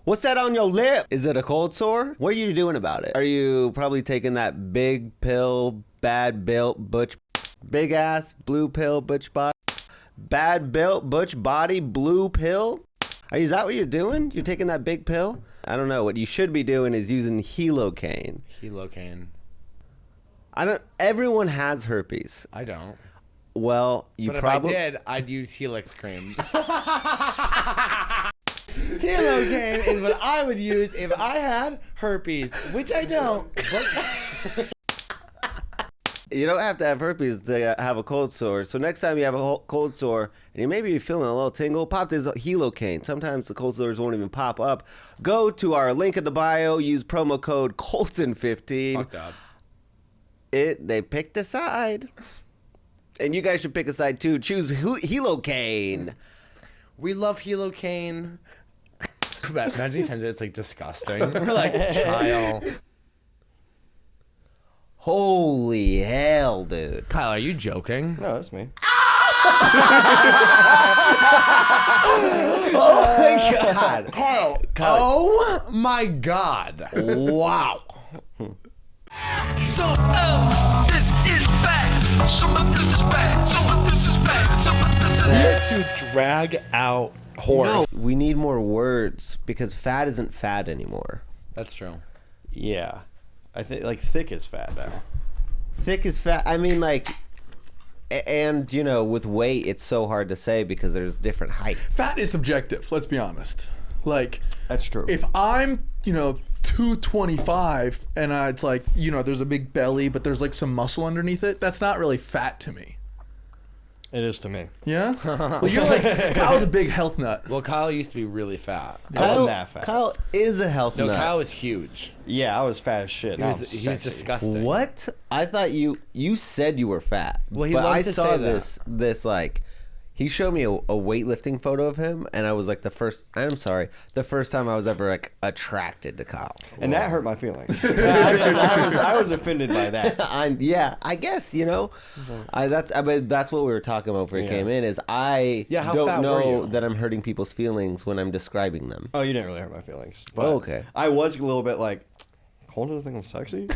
What's that on your lip? Is it a cold sore? What are you doing about it? Are you probably taking that big pill, bad built, big ass, blue pill, butch body, bad built, butch body, blue pill? Is that what you're doing? You're taking that big pill? I don't know. What you should be doing is using Helocaine. Everyone has herpes. I don't. Well, you probably... If I did, I'd use Helix cream. Helocaine is what I would use if I had herpes, which I don't. You don't have to have herpes to have a cold sore. So next time you have a cold sore and you maybe feeling a little tingle, pop this Helocaine. Sometimes the cold sores won't even pop up. Go to our link in the bio. Use promo code Colton15. Fucked up. They picked a side. And you guys should pick a side too. Choose Helocaine. We love Helocaine. Imagine these times it's like disgusting. We're like, Kyle. Holy hell, dude. Kyle, are you joking? No, that's me. Oh my God. Kyle. Oh my God. Wow. So, this is bad. Some of this is bad. Some of this is bad. Some of this is bad. To drag out horse. No, we need more words because fat isn't fat anymore. That's true. Yeah. I think like thick is fat now. Thick is fat. I mean, like, and you know, with weight, it's so hard to say because there's different heights. Fat is subjective. Let's be honest. Like, That's true. if I'm, 225 and it's like, there's a big belly, but there's like some muscle underneath it, that's not really fat to me. It is to me. Yeah? Well, you're like, Kyle's a big health nut. Well, Kyle used to be really fat. I wasn't that fat. Kyle is a health nut. Kyle was huge. Yeah, I was fat as shit. He was disgusting. What? I thought you said you were fat. Well, he but loves I to saw say this like, he showed me a weightlifting photo of him, and I was like the first time I was ever like attracted to Kyle. And that hurt my feelings. I was offended by that. I guess that's what we were talking about before he came in. Is I how don't fat were know you? that I'm hurting people's feelings when I'm describing them. Oh, you didn't really hurt my feelings. But Okay. I was a little bit like, Colton doesn't think I'm sexy?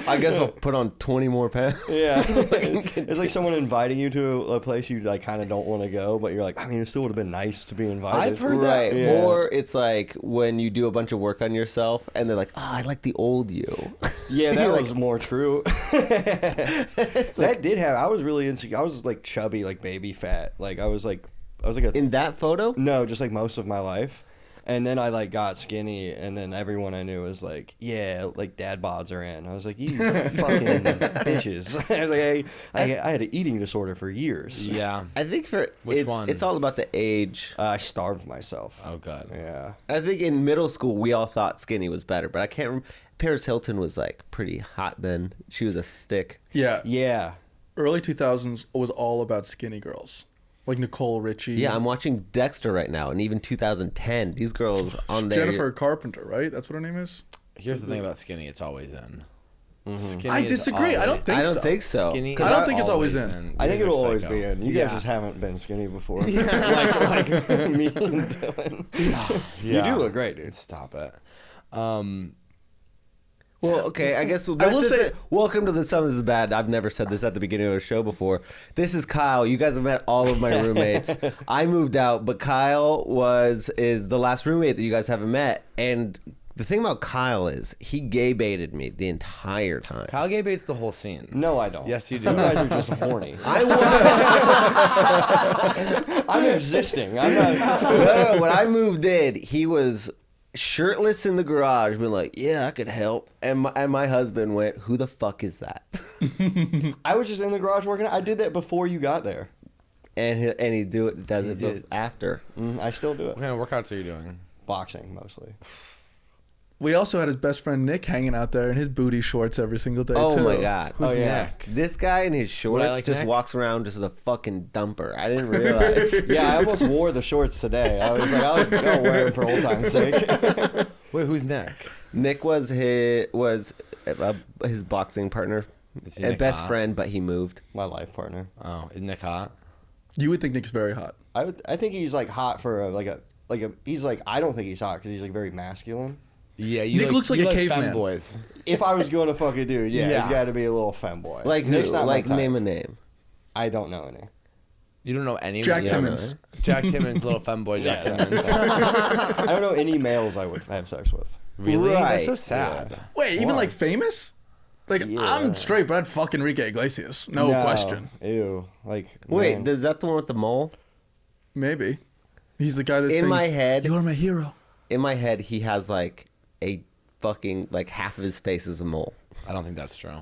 I guess I'll put on 20 more pounds. Yeah. It's like someone inviting you to a place you like kind of don't want to go, but you're like, I mean, it still would have been nice to be invited. I've heard Right. that. Yeah. Or it's like when you do a bunch of work on yourself and they're like, oh, I like the old you. Yeah, that You're was more true. That did have. I was really insecure. I was like chubby, like baby fat. Like I was like a In that photo? no, just like most of my life. And then I like got skinny, and then everyone I knew was like, "Yeah, like dad bods are in." I was like, "You fucking bitches!" I was like, I had an eating disorder for years. Yeah. I think Which one? It's all about the age. I starved myself. Oh, God. Yeah. I think in middle school we all thought skinny was better, but I can't remember. Paris Hilton was like pretty hot then. She was a stick. Yeah. Yeah. Early 2000s was all about skinny girls. Like Nicole Richie. Yeah, I'm watching Dexter right now, and even 2010, these girls on there. Jennifer Carpenter, right? That's what her name is? Here's the thing about skinny. It's always in. Skinny I is disagree. I don't think I so. don't think so. Skinny I don't think it's always in. I think You guys it'll are always psycho. be in. You Yeah. guys just haven't been skinny before. like me and Dylan. You do look great, dude. Stop it. Well, okay, I guess I will say- welcome to the Some of This Is Bad. I've never said this at the beginning of the show before. This is Kyle. You guys have met all of my roommates. I moved out, but Kyle is the last roommate that you guys haven't met. And the thing about Kyle is he gay baited me the entire time. Kyle gay baits the whole scene. No, I don't. Yes, you do. You guys are just horny. I was. I'm existing. I'm not. No, when I moved in, he was shirtless in the garage, being like, "Yeah, I could help," and my husband went, "Who the fuck is that?" I was just in the garage working. I did that before you got there. And he does it did. after. I still do it. What kind of workouts are you doing? Boxing mostly. We also had his best friend Nick hanging out there in his booty shorts every single day, Oh too. my god! Who's yeah. Nick? This guy in his shorts like just Nick? walks around just as a fucking dumper. I didn't realize. Yeah, I almost wore the shorts today. I was like, I'll wear them for old time's sake. Wait, who's Nick? Nick was his boxing partner, Is he a Nick best hot? friend, but he moved. My life partner. Oh, is Nick hot? You would think Nick's very hot. I think he's like hot for a he's like, I don't think he's hot because he's like very masculine. Yeah, you Nick looks like you a caveman. femboys. If I was going to fuck a dude, yeah, Yeah. he's got to be a little femboy. Like who? Nick's not my Like type. name a name. I don't know any. You don't know any Jack yeah, Timmons. Jack Timmons, little femboy Jack Yeah. Timmons. I don't know any males I would have sex with. Really? Right. That's so sad. Wait, even Why? like famous? Like Yeah. I'm straight, but I'd fuck Enrique Iglesias. No question. Ew. Like, Wait, man. is that the one with the mole? Maybe. He's the guy that In sings, my head- "You are my hero." In my head, he has like a fucking like half of his face is a mole. I don't think that's true.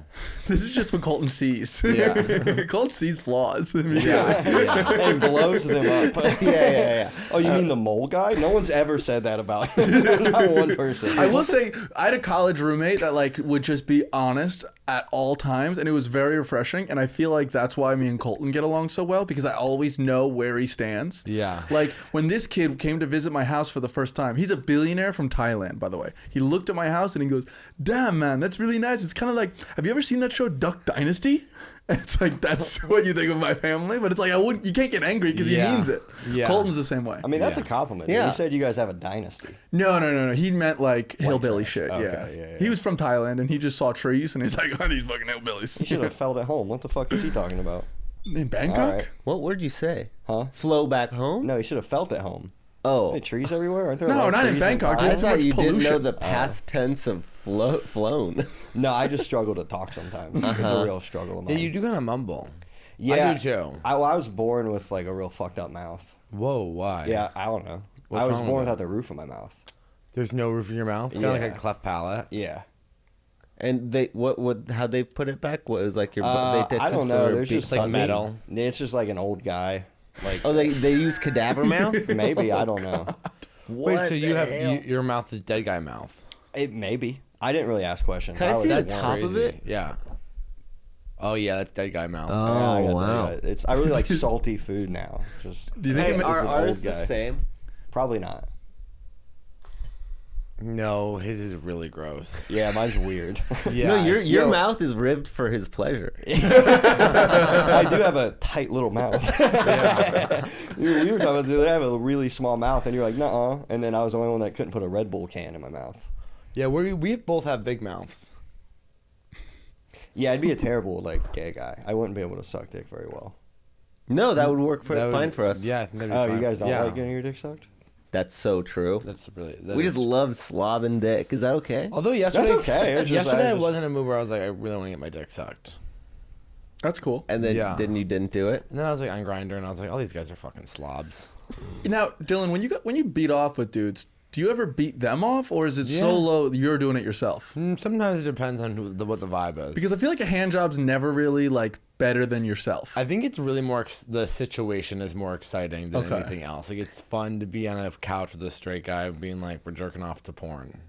This is just what Colton sees. Yeah. Colton sees flaws. and blows them up. Yeah. Oh, you mean the mole guy? No one's ever said that about him. Not one person. I will say, I had a college roommate that like would just be honest at all times, and it was very refreshing. And I feel like that's why me and Colton get along so well, because I always know where he stands. Yeah. Like when this kid came to visit my house for the first time, he's a billionaire from Thailand, by the way. He looked at my house and he goes, "Damn, man, that's really nice. It's kind of like, have you ever seen that show Duck Dynasty?" And it's like, that's what you think of my family, but it's like you can't get angry because Yeah. he means it. Yeah. Colton's the same way. I mean, that's Yeah. a compliment. Yeah. You said you guys have a dynasty. No. He meant like hillbilly shit. Okay, Yeah. yeah. He was from Thailand and he just saw trees and he's like, "Oh, these fucking hillbillies." You should have felt at home. What the fuck is he talking about? In Bangkok? All right. What word did you say? Huh? Flow back home? No, he should have felt at home. Oh. Hey, trees everywhere? Aren't there a No, lot of not in trees Bangkok, Thailand? dude. I Too thought much you didn't know pollution. the past tense of flown. No, I just struggle to talk sometimes. It's a real struggle of Yeah, mine. you do kind of mumble. Yeah, I do too. I was born with like a real fucked up mouth. Whoa, why? Yeah, I don't know. What's I was wrong born with it? without the roof of my mouth. There's no roof in your mouth? Kind of like Yeah. a cleft palate. Yeah. And they how they put it back? What was like your they did I don't some know. sort of There's beat- just like something- metal. It's just like an old guy. Like Oh, they use cadaver mouth? maybe I don't know. Wait, so you the have hell? your mouth is dead guy mouth. It maybe. I didn't really ask questions. Can I was see the just top of it? Yeah. Oh yeah, that's dead guy mouth. Yeah, I Oh, got wow. that. I really like salty food now. Just Do you think Hey, it ma- are an ours old the guy. same? Probably not. No, his is really gross. Yeah, mine's weird. Yeah. No, your Yo. mouth is ribbed for his pleasure. I do have a tight little mouth. we were talking about the other day, I have a really small mouth, and you're like, nuh-uh. And then I was the only one that couldn't put a Red Bull can in my mouth. Yeah, we both have big mouths. Yeah, I'd be a terrible like gay guy. I wouldn't be able to suck dick very well. No, that would work That would- fine for us. Yeah, I think that'd be Oh, fine. you guys don't Yeah. like getting your dick sucked? That's so true. That's really. We just love slobbing dick. Is that okay? Although yesterday, okay. It's just- yesterday I I just- was in a mood where I was like, I really want to get my dick sucked. That's cool. And then Yeah. didn't do it? And then I was like on Grindr, and I was like, all these guys are fucking slobs. Now, Dylan, when you beat off with dudes, do you ever beat them off, or is it Yeah. solo you're doing it yourself? Sometimes it depends on what the vibe is. Because I feel like a hand job's never really like better than yourself. I think it's really more the situation is more exciting than Okay. anything else. Like it's fun to be on a couch with a straight guy being like, we're jerking off to porn.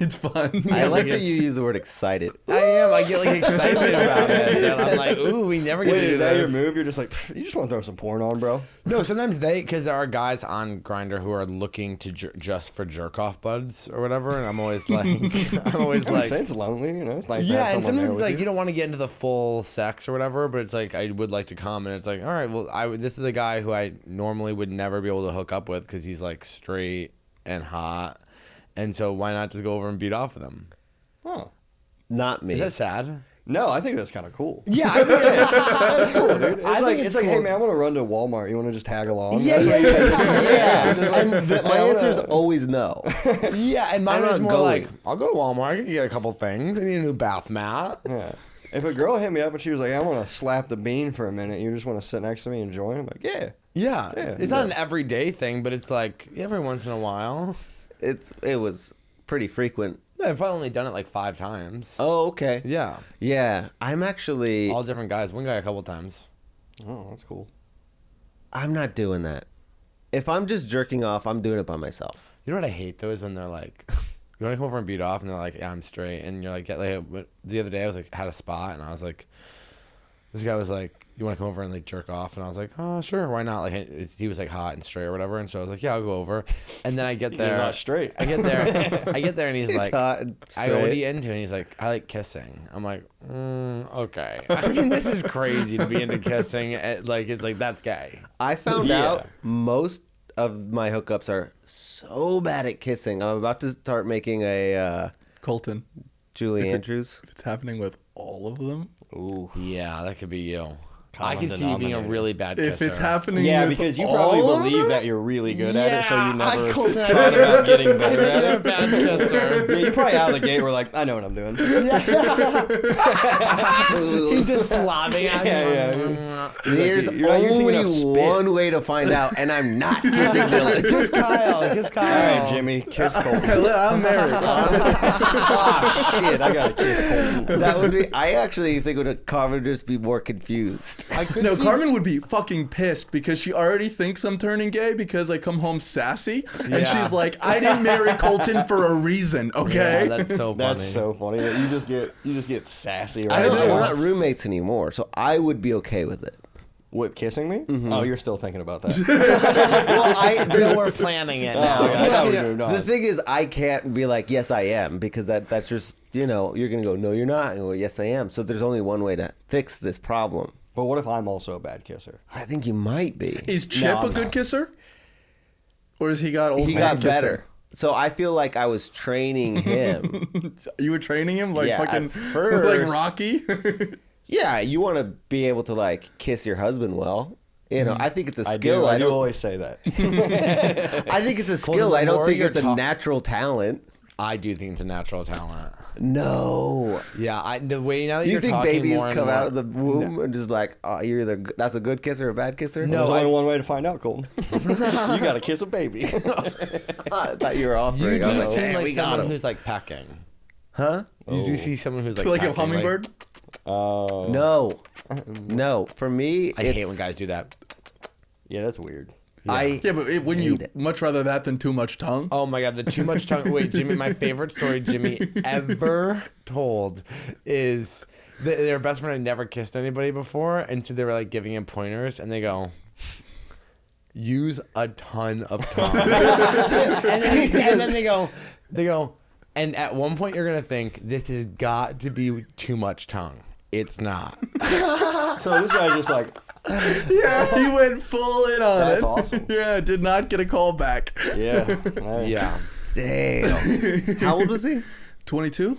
It's fun. I like because- that you use the word excited. I am. I get like excited about it. And I'm like, ooh, we never get Wait, to do is that your this. move? You're just like, you just want to throw some porn on, bro? No, sometimes because there are guys on Grindr who are looking to just for jerk off buds or whatever, and I'm always like, I would like, say it's lonely, you know? It's nice to yeah, have and someone there sometimes it's with like you don't want to get into the full sex or whatever, but it's like I would like to come, and it's like, all right, well, this is a guy who I normally would never be able to hook up with because he's like straight and hot, and so why not just go over and beat off with him? Oh. Not me. Is that sad? No, I think that's kind of cool. Yeah, I mean, That's cool, dude. It's I like, think it's it's like, hey, cool. man, I want to run to Walmart. You want to just tag along? Yeah, That's yeah, what you guys do. Yeah. And my I answer is wanna- always no. yeah, and mine I'm was not more going. like, I'll go to Walmart. I can get a couple things. I need a new bath mat. Yeah. If a girl hit me up and she was like, I want to slap the bean for a minute, you just want to sit next to me and join? I'm like, yeah. Yeah, Yeah, it's not an everyday thing, but it's like every once in a while. It was pretty frequent. I've probably only done it like 5 times. Oh, okay. Yeah, Yeah, I'm actually all different guys. One guy a couple times. Oh, that's cool. I'm not doing that. If I'm just jerking off, I'm doing it by myself. You know what I hate though is when they're like, you want to come over and beat off, and they're like, yeah, I'm straight, and you're like, the other day I was like, had a spot, and I was like, this guy was like, you want to come over and like jerk off, and I was like, oh sure, why not? Like he was like hot and straight or whatever, and so I was like, yeah, I'll go over, and then I get there, not straight. I get there, and he's like, hot and I go, what are straight. you into? And he's like, I like kissing. I'm like, okay. I mean, this is crazy to be into kissing. Like, it's like, that's gay. I found Yeah. out most of my hookups are so bad at kissing. I'm about to start making a Colton, Julie Andrews. if it's happening with all of them, Ooh. Yeah, that could be you. I Common could see you being a denominator. really bad kisser. if it's happening, Yeah, with because you all probably of believe them? that you're really good at it, so you never Colton, I thought think about getting better at you're a it. bad kisser. Yeah, you probably out of the gate were like, I know what I'm doing. He's just slobbing at Yeah. There's You're not using enough only spit. one way to find out, and I'm not kissing Dylan. Kiss Kyle. Kiss Kyle. All right, Jimmy, kiss Colton. I'm married. Oh shit, I gotta kiss Colton. That would be. I actually think Carmen would just be more confused. No, Carmen would be fucking pissed because she already thinks I'm turning gay because I come home sassy, and Yeah. she's like, "I didn't marry Colton for a reason." Okay. Yeah, that's so funny. That's so funny. You just get sassy I right don't know. now. We're not roommates anymore, so I would be okay with it. With kissing me? Oh, you're still thinking about that. Well, We're planning it Oh, now. I thought we moved the on. thing is, I can't be like, yes, I am, because that's just, you're gonna go, no, you're not, and go, yes, I am. So there's only one way to fix this problem. But what if I'm also a bad kisser? I think you might be. Is Chip I'm a good not. kisser, or has he got old? He man got kissing? better. So I feel like I was training him. You were training him like Yeah, at fucking first- like Rocky. Yeah, you want to be able to like kiss your husband well. I think it's a skill. I do don't. always say that. I think it's a Colton, skill. the I don't more think you're it's a talk- natural talent. I do think it's a natural talent. No. Yeah, the way now that You you're think talking babies more and come more, out of the womb and just like, oh, you're either that's a good kisser or a bad kisser? No, There's I- only one way to find out, Colton. You gotta kiss a baby. I thought you were offering. You I do was like, seem hey, like we got someone him. who's like pecking. Huh? You do see someone who's like like a pecking, hummingbird. Oh. No. No. For me, I hate when guys do that. Yeah, that's weird. Yeah, but wouldn't you Hate it. much rather that than too much tongue? Oh my god, the too much tongue. Wait, Jimmy, my favorite story Jimmy ever told is that their best friend had never kissed anybody before, and so they were like giving him pointers, and they go, use a ton of tongue. and then they go, and at one point you're gonna think this has got to be too much tongue. It's not. So this guy's just like, Yeah, he went full in on That's it. awesome. Yeah, did not get a call back. yeah. Hey. Yeah. Damn. How old was he? 22?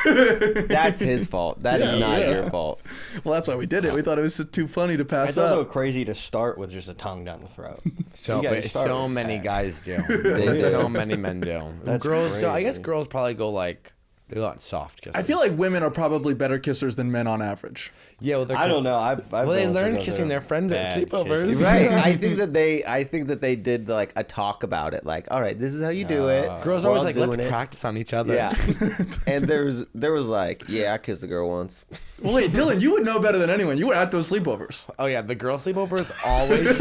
That's his fault. That is not Yeah. your fault. Well, that's why we did it. We thought it was too funny to pass It's also up. crazy to start with just a tongue down the throat. So, You gotta but start so with many that. guys do. do. So many men do. That's Girls do. I guess crazy. girls probably go like they go on soft kisses. I feel like women are probably better kissers than men on average. yeah. Well, they're I don't know. I've Well, they known learn some kissing that their are friends at bad sleepovers. kissers. Right. I think that they did like a talk about it. Like, all right, this is how you do it. Girls We're always all like, doing let's it. practice on each other. Yeah. And there was like, yeah, I kissed a girl once. Well, wait, Dylan, you would know better than anyone. You were at those sleepovers. Oh yeah, the girl sleepovers always.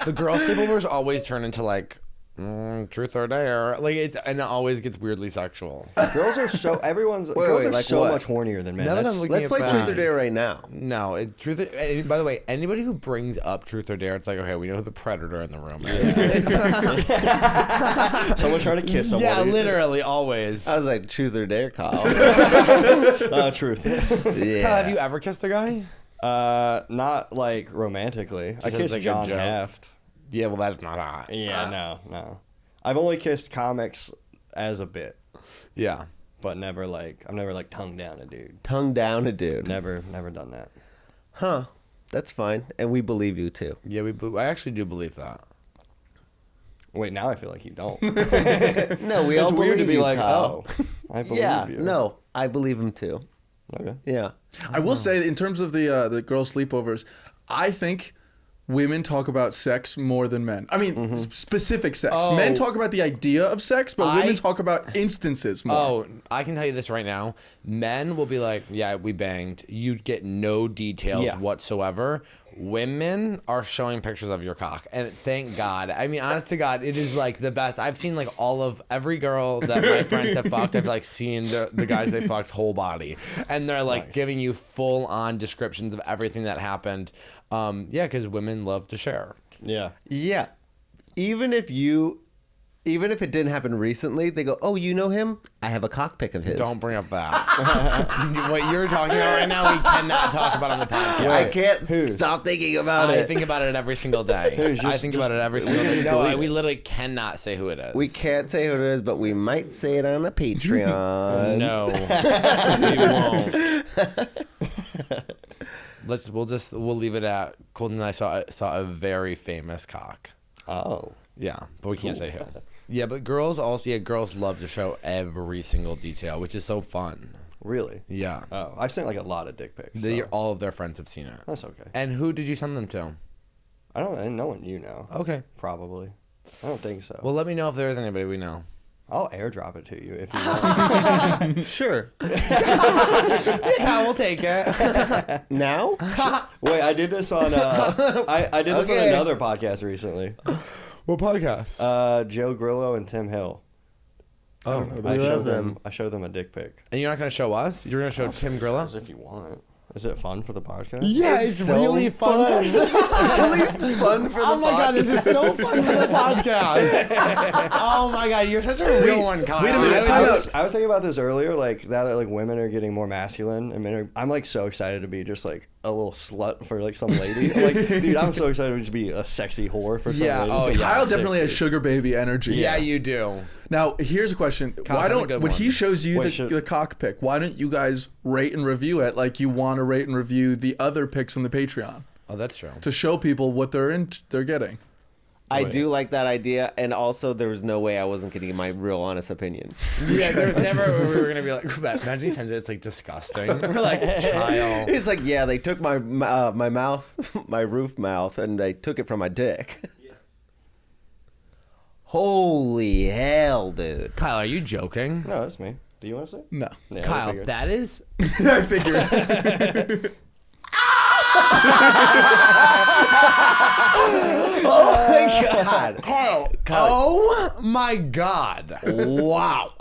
The girl sleepovers always turn into like truth or dare. Like and it always gets weirdly sexual. Girls are so girls wait, are like so what? much hornier than men. Now that That's- I'm looking Let's at play back- truth or dare right now. No, and by the way, anybody who brings up truth or dare, it's like, okay, we know who the predator in the room is. Someone trying to kiss someone. Yeah, literally, always. I was like, truth or dare, Kyle. Truth. Yeah. Kyle, have you ever kissed a guy? Not like romantically. I as, kissed like, a John joke? Haft. Yeah, well, that's not hot. Yeah, no. I've only kissed comics as a bit, Yeah. but I've never like tongue down a dude. Tongue down a dude. Never done that. Huh. That's fine. And we believe you too. Yeah, I actually do believe that. Wait, now I feel like you don't. No, we all It's weird believe to be you, like, Kyle. oh, I believe Yeah. you. No, I believe him too. Okay. Yeah. I will say, in terms of the girl sleepovers, I think women talk about sex more than men. I mean, specific sex. Oh. Men talk about the idea of sex, but women talk about instances more. Oh, I can tell you this right now. Men will be like, yeah, we banged. You get no details Yeah. whatsoever. Women are showing pictures of your cock. And thank God. I mean, honest to God, it is like the best. I've seen like every girl that my friends have fucked. I've like seen the guys they fucked whole body. And they're like Nice. giving you full on descriptions of everything that happened. Yeah, because women love to share. Yeah. Yeah. Even if you even if it didn't happen recently, they go, "Oh, you know him? I have a cock pic of his." Don't bring up that. What you're talking about right now, we cannot talk about on the podcast. I can't Whose? stop thinking about I it. think about it every single day. Who's? I think about it every single day. No, delete we it. literally cannot say who it is. We can't say who it is, but we might say it on a Patreon. No, we won't. We'll leave it at Colton and I saw a very famous cock. Oh. Yeah, but we can't say who. Yeah, but girls love to show every single detail, which is so fun. Really? Yeah. Oh, I've sent like a lot of dick pics. So. All of their friends have seen it. That's okay. And who did you send them to? And no one you know. Okay. Probably. I don't think so. Well, let me know if there is anybody we know. I'll airdrop it to you if you want. Sure. Yeah, we'll take it. Now? Wait, I did this on I did this on Okay. another podcast recently. What podcast? Joe Grillo and Tim Hill. Oh, I showed them a dick pic. and you're not going to show us? You're going to show Tim Grillo? As if you want. Is it fun for the podcast? Yeah, It's so really fun. Really fun for the Oh my god, podcast. this is so fun for the podcast. Oh my god, you're such a real one, Kyle. wait a minute, I time was thinking about this earlier, like now that like women are getting more masculine and men are, I'm like so excited to be just like a little slut for like some lady. I'm like, dude, I'm so excited to just be a sexy whore for some Yeah, lady. oh, It's, like, yeah. Kyle sick, definitely has dude. sugar baby energy. Yeah, you do. Now, here's a question. Kyle's Why had a don't, good when one. he shows you Wait, the cock pic, why don't you guys rate and review it like you want to rate and review the other pics on the Patreon Oh, that's true. to show people what they're getting? I do like that idea, and also there was no way I wasn't getting my real honest opinion. Yeah, there's never we were gonna be like, imagine he sends it, it's like disgusting. We're like, Kyle. It's like, yeah, they took my mouth, my roof mouth, and they took it from my dick. Holy hell, dude. Kyle, are you joking? No, that's me. Do you want to say? No. Yeah, I Kyle, figured. that is I figured. Oh my god. Kyle. Oh my god. Wow.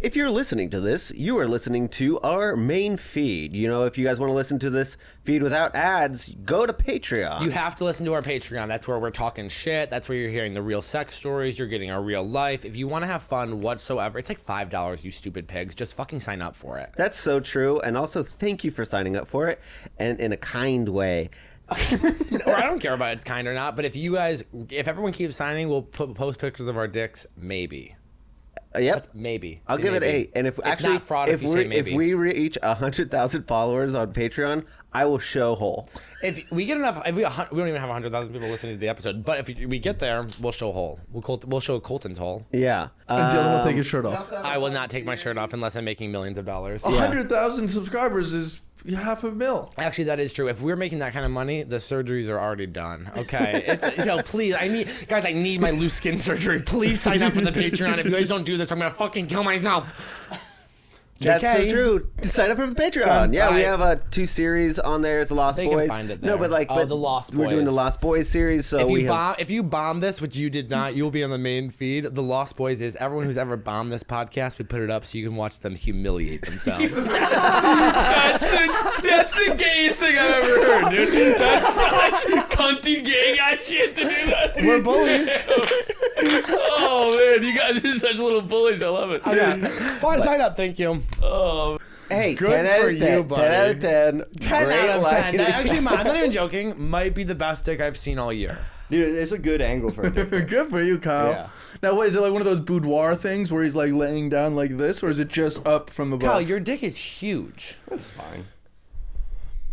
If you're listening to this, you are listening to our main feed. You know, if you guys want to listen to this feed without ads, go to Patreon. You have to listen to our Patreon. That's where we're talking shit. That's where you're hearing the real sex stories. You're getting our real life. If you want to have fun whatsoever, it's like $5, you stupid pigs. Just fucking sign up for it. That's so true. And also, thank you for signing up for it, and in a kind way. Or I don't care about it's kind or not, but if everyone keeps signing, we'll post pictures of our dicks. Maybe. Yep. Maybe. I'll Say give it maybe. 8. And if It's actually, not fraud if you say maybe. if we reach 100,000 followers on Patreon, I will show whole. If we get enough, we don't even have 100,000 people listening to the episode, but if we get there, we'll show whole. We'll show Colton's hole. Yeah. And Dylan will take his shirt off. I will not take my shirt off unless I'm making millions of dollars. 100,000 subscribers is $500,000. Actually, that is true. If we're making that kind of money, the surgeries are already done. Okay, please, I need my loose skin surgery. Please sign up for the Patreon. If you guys don't do this, I'm gonna fucking kill myself. That's so JK. true. Sign up for the Patreon. Yeah, we Bye. have 2 series on there. It's the Lost They can Boys. find it No, there. but The Lost We're doing the Boys. Lost Boys series, so If you bomb this, which you did not, you'll be on the main feed. The Lost Boys is everyone who's ever bombed this podcast. We put it up so you can watch them humiliate themselves. That's the gayest thing I've ever heard, dude. That's such cunty gay guy shit to do that. We're bullies. Oh man, you guys are such little bullies. I love it. Fine, sign up. Thank you. Oh, hey, Good 10 out for of you, 10. buddy. 10 out of 10. 10 Great out of 10. lighting. Actually, I'm not even joking. Might be the best dick I've seen all year. Dude, it's a good angle for a dick pic. Good for you, Kyle. Yeah. Now, what is it like one of those boudoir things where he's like laying down like this, or is it just up from above? Kyle, your dick is huge. That's fine.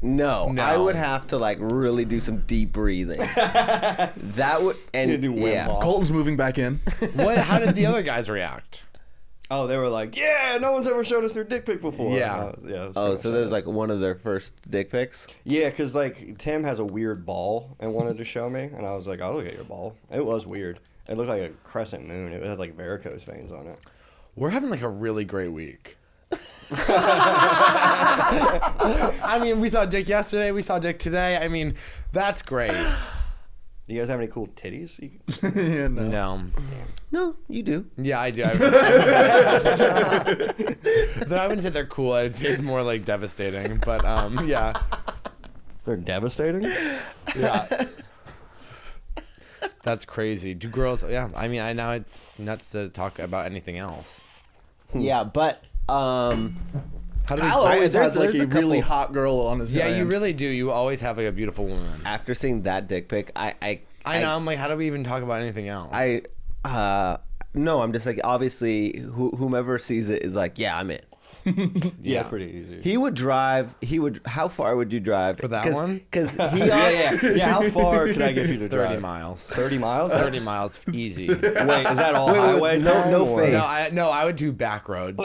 No, No. I would have to really do some deep breathing. That would, and You do Wim yeah. Hof. Colton's moving back in. How did the other guys react? Oh, they were like, yeah, no one's ever showed us their dick pic before. Yeah. And I was Oh, pretty so much there's it. one of their first dick pics. Yeah, because Tim has a weird ball and wanted to show me, and I was like, I'll look at your ball. It was weird. It looked like a crescent moon. It had varicose veins on it. We're having a really great week. I mean, we saw Dick yesterday. We saw Dick today. I mean, that's great. Do you guys have any cool titties? Yeah, no. No. No, you do. Yeah, I do. I wouldn't say they're cool. I'd say it's more devastating. But yeah. They're devastating? Yeah. That's crazy. Do girls? Yeah, I mean, I now it's nuts to talk about anything else. Yeah, but How do we? Kyle always there's- has like there's a a really couple- hot girl on his Yeah, you hand. really do. You always have like a beautiful woman. after seeing that dick pic, I know. I'm like, how do we even talk about anything else? No, I'm just like, obviously, whomever sees it is like, yeah, I'm in. Yeah, it's pretty easy. He would drive. How far would you drive For that one? Because he. yeah. How far can I get you to 30 drive? miles. 30 miles? 30 miles, easy. Wait, is that all Wait, highway no- time, no or- face. No, I would do back roads.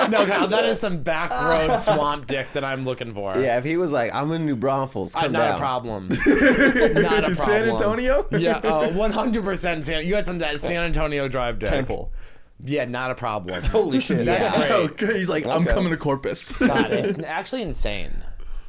No, Kyle, that is some back road swamp dick that I'm looking for. Yeah, if he was like, I'm in New Braunfels, come Not down. a problem. Not a problem. San Antonio? Yeah, 100% You got some that San Antonio drive dick. Temple. Yeah, not a problem. Holy shit. That's great. Okay, he's like, I'm Okay. coming to Corpus. God, it's actually insane.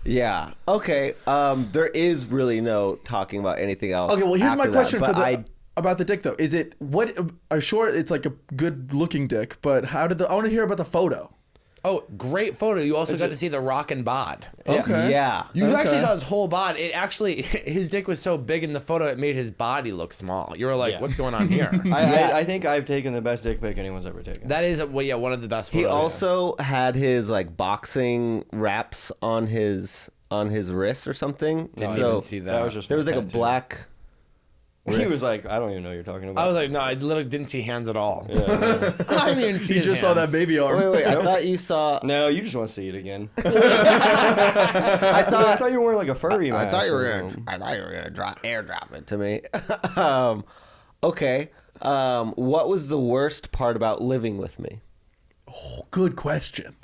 Yeah. Okay. There is really no talking about anything else. Okay, well, here's my after that, question but about the dick though. Is it what? Sure, it's like a good looking dick, but how did I want to hear about the photo? Oh, great photo. You also got to see the rockin' bod. Okay. Yeah. You Okay. actually saw his whole bod. It actually, his dick was so big in the photo, it made his body look small. You were like, Yeah. what's going on here? I think I've taken the best dick pic anyone's ever taken. That is, one of the best He photos. also had his like boxing wraps on his wrist or something. Didn't so even see that. That was just there was my like a tattoo. black. He was like, I don't even know what you're talking about. I was like, no, I literally didn't see hands at all. I didn't even see You his just saw that hands. baby arm. Wait. I thought you saw. no, you just want to see it again. I I thought you were wearing like a furry I mask. thought you were or gonna. something. I thought you were gonna airdrop it to me. Okay. What was the worst part about living with me? Good question.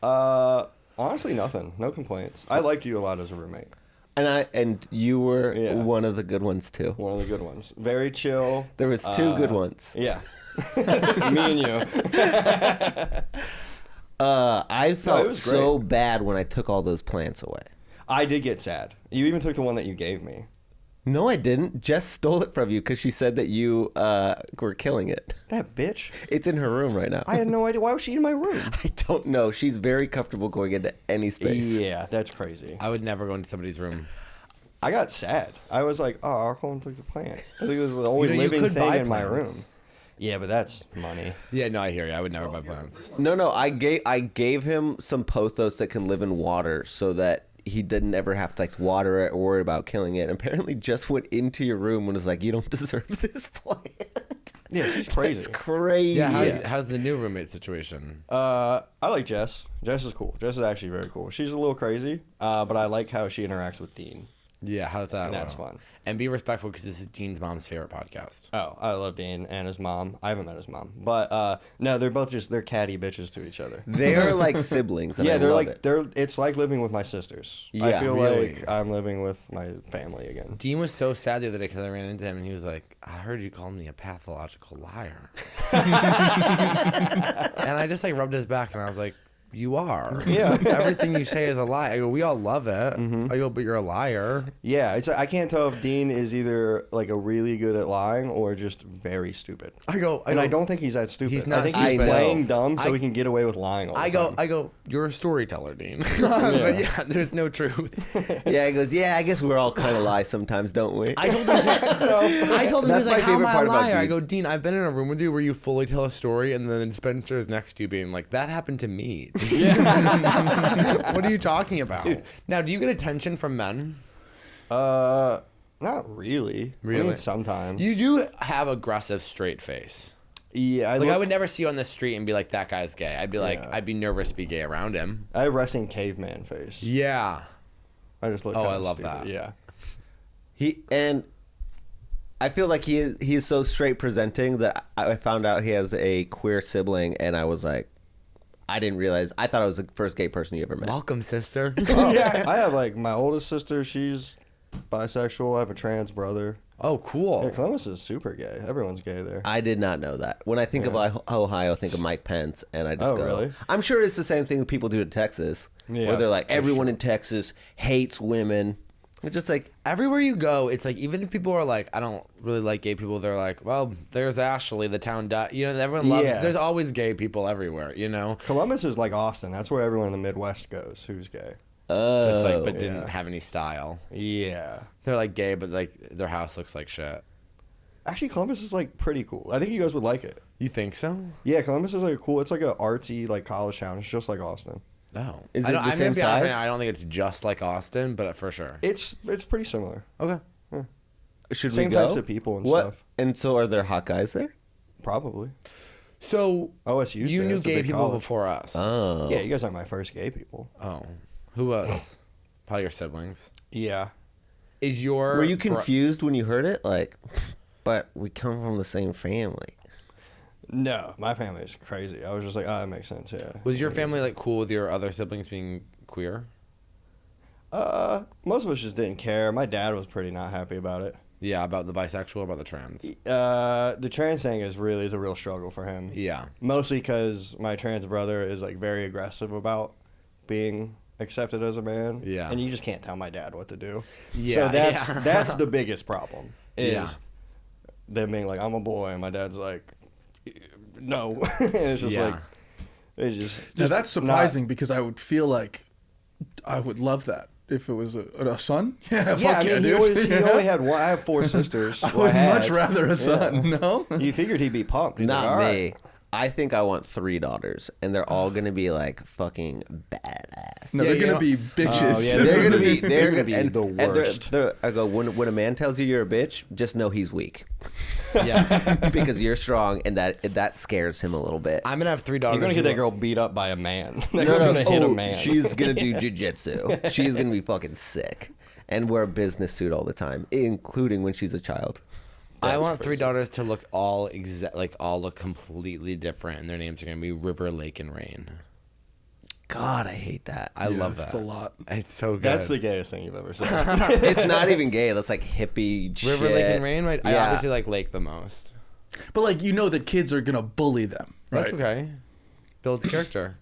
Honestly, nothing. No complaints. I liked you a lot as a roommate. And you were Yeah. one of the good ones too. One of the good ones. Very chill. There was two good ones. Yeah. Me and you. I felt was so bad when I took all those plants away. I did get sad. You even took the one that you gave me. No, I didn't. Jess stole it from you because she said that you were killing it. That bitch. It's in her room right now. I had no idea. Why was she in my room? I don't know. She's very comfortable going into any space. Yeah, that's crazy. I would never go into somebody's room. I got sad. I was like, oh, our Colton took the plant. I think it was the only You living could thing buy in my room. plants. Yeah, but that's money. Yeah, no, I hear you. I would never buy plants. No. I gave him some pothos that can live in water so that he didn't ever have to like water it or worry about killing it. And apparently, just went into your room and was like, "You don't deserve this plant." Yeah, she's crazy. It's crazy. Yeah, how's the new roommate situation? I like Jess. Jess is cool. Jess is actually very cool. She's a little crazy, but I like how she interacts with Dean. Yeah, how's that? And that's go? fun. And be respectful because this is Dean's mom's favorite podcast. Oh, I love Dean and his mom. I haven't met his mom, but no, they're both they're catty bitches to each other. They're like siblings. And Yeah, I they're love like it. it's like living with my sisters. I Yeah, feel really. like I'm living with my family again. Dean was so sad the other day because I ran into him and he was like, I heard you called me a pathological liar. And I just like rubbed his back and I was like, you are. Yeah. Everything you say is a lie. I go, we all love it. I go, but you're a liar. Yeah, it's I can't tell if Dean is either like a really good at lying or just very stupid. I go, And I don't think he's that stupid. He's not I think he's stupid. playing dumb so I- he can get away with lying all the time. I go, you're a storyteller, Dean. But yeah, there's no truth. Yeah, he goes, yeah, I guess we're all kind of lie sometimes, don't we? I told him, I told him, he That's was like, my how am favorite I a part about liar? I Dean. go, Dean, I've been in a room with you where you fully tell a story and then Spencer is next to you being like, that happened to me. What are you talking about? Now, do you get attention from men? Not really. I Really? mean, sometimes. You do have aggressive straight face. Yeah, Like, I would never see you on the street and be like, that guy's gay. I'd be like, Yeah. I'd be nervous to be gay around him. I have resting caveman face. Yeah. I just look. Oh, kinda I love stupid. that. Yeah. I feel like he's so straight presenting that I found out he has a queer sibling, and I was like, I didn't realize. I thought I was the first gay person you ever met. Welcome, sister. Oh, I have like my oldest sister. She's bisexual. I have a trans brother. Oh, cool. Yeah, Columbus is super gay. Everyone's gay there. I did not know that. When I think of Ohio, I think of Mike Pence, and I just Oh, go, really? I'm sure it's the same thing that people do in Texas, Yeah, where they're like, for everyone sure. in Texas hates women. It's just like, Everywhere you go, it's like, even if people are like, I don't really like gay people, they're like, well, there's Ashley, the town, you know, everyone loves, Yeah. there's always gay people everywhere, you know? Columbus is like Austin. That's where everyone in the Midwest goes who's gay. Just like, oh, but didn't yeah. have any style. Yeah. They're like gay, but like their house looks like shit. Actually, Columbus is like pretty cool. I think you guys would like it. You think so? Yeah, Columbus is like cool. It's like a artsy like college town. It's just like Austin. No. Is I it don't, the I'm same gonna be honest with size? you, I don't think it's just like Austin, but for sure. It's pretty similar. Okay. Should Same we go? types of people and what? stuff. And so are there hot guys there? Probably. So OSU's you there. knew It's a gay big people college. before us. Oh. Yeah, you guys aren't my first gay people. Oh. Who was? Probably your siblings. Yeah. Is your Were you confused when you heard it? Like, but we come from the same family. No, my family is crazy. I was just like, oh, that makes sense. Yeah. Was your family like cool with your other siblings being queer? Most of us just didn't care. My dad was pretty not happy about it. Yeah, about the bisexual, about the trans. The trans thing is really the real struggle for him. Yeah. Mostly because my trans brother is like very aggressive about being accepted as a man. Yeah. And you just can't tell my dad what to do. Yeah, So that's yeah. that's the biggest problem. Is Yeah. them being like, I'm a boy, and my dad's like, no. And it's just Yeah. like, it's just. Now just that's surprising because I would feel like I would love that if it was a son. Yeah, Yeah, fuck I mean, dude. he only had one. I have 4 sisters. I Well, would had. much rather a son. No. You figured he'd be pumped. He's Not like, all me. right. I think I want 3 daughters, and they're all gonna be like fucking badass. No, Yeah, they're you gonna know- be bitches. Oh, yeah, They're gonna be. They're They're gonna be and, the and they're- worst. I go when a man tells you you're a bitch, just know he's weak Yeah. because you're strong, and that scares him a little bit. I'm gonna have 3 daughters. You're gonna get who- that girl beat up by a man. That No, girl's no, gonna hit a oh, man. She's gonna do jujitsu. She's gonna be fucking sick, and wear a business suit all the time, including when she's a child. I want 3 daughters to look all look completely different, and their names are gonna be River, Lake, and Rain. God, I hate that. I love that. It's a lot. It's so good. That's the gayest thing you've ever said. It's not even gay. That's like hippie River, shit. Lake, and Rain. Right? I Yeah. obviously like Lake the most. But like you know that kids are gonna bully them, right? That's okay. Builds character.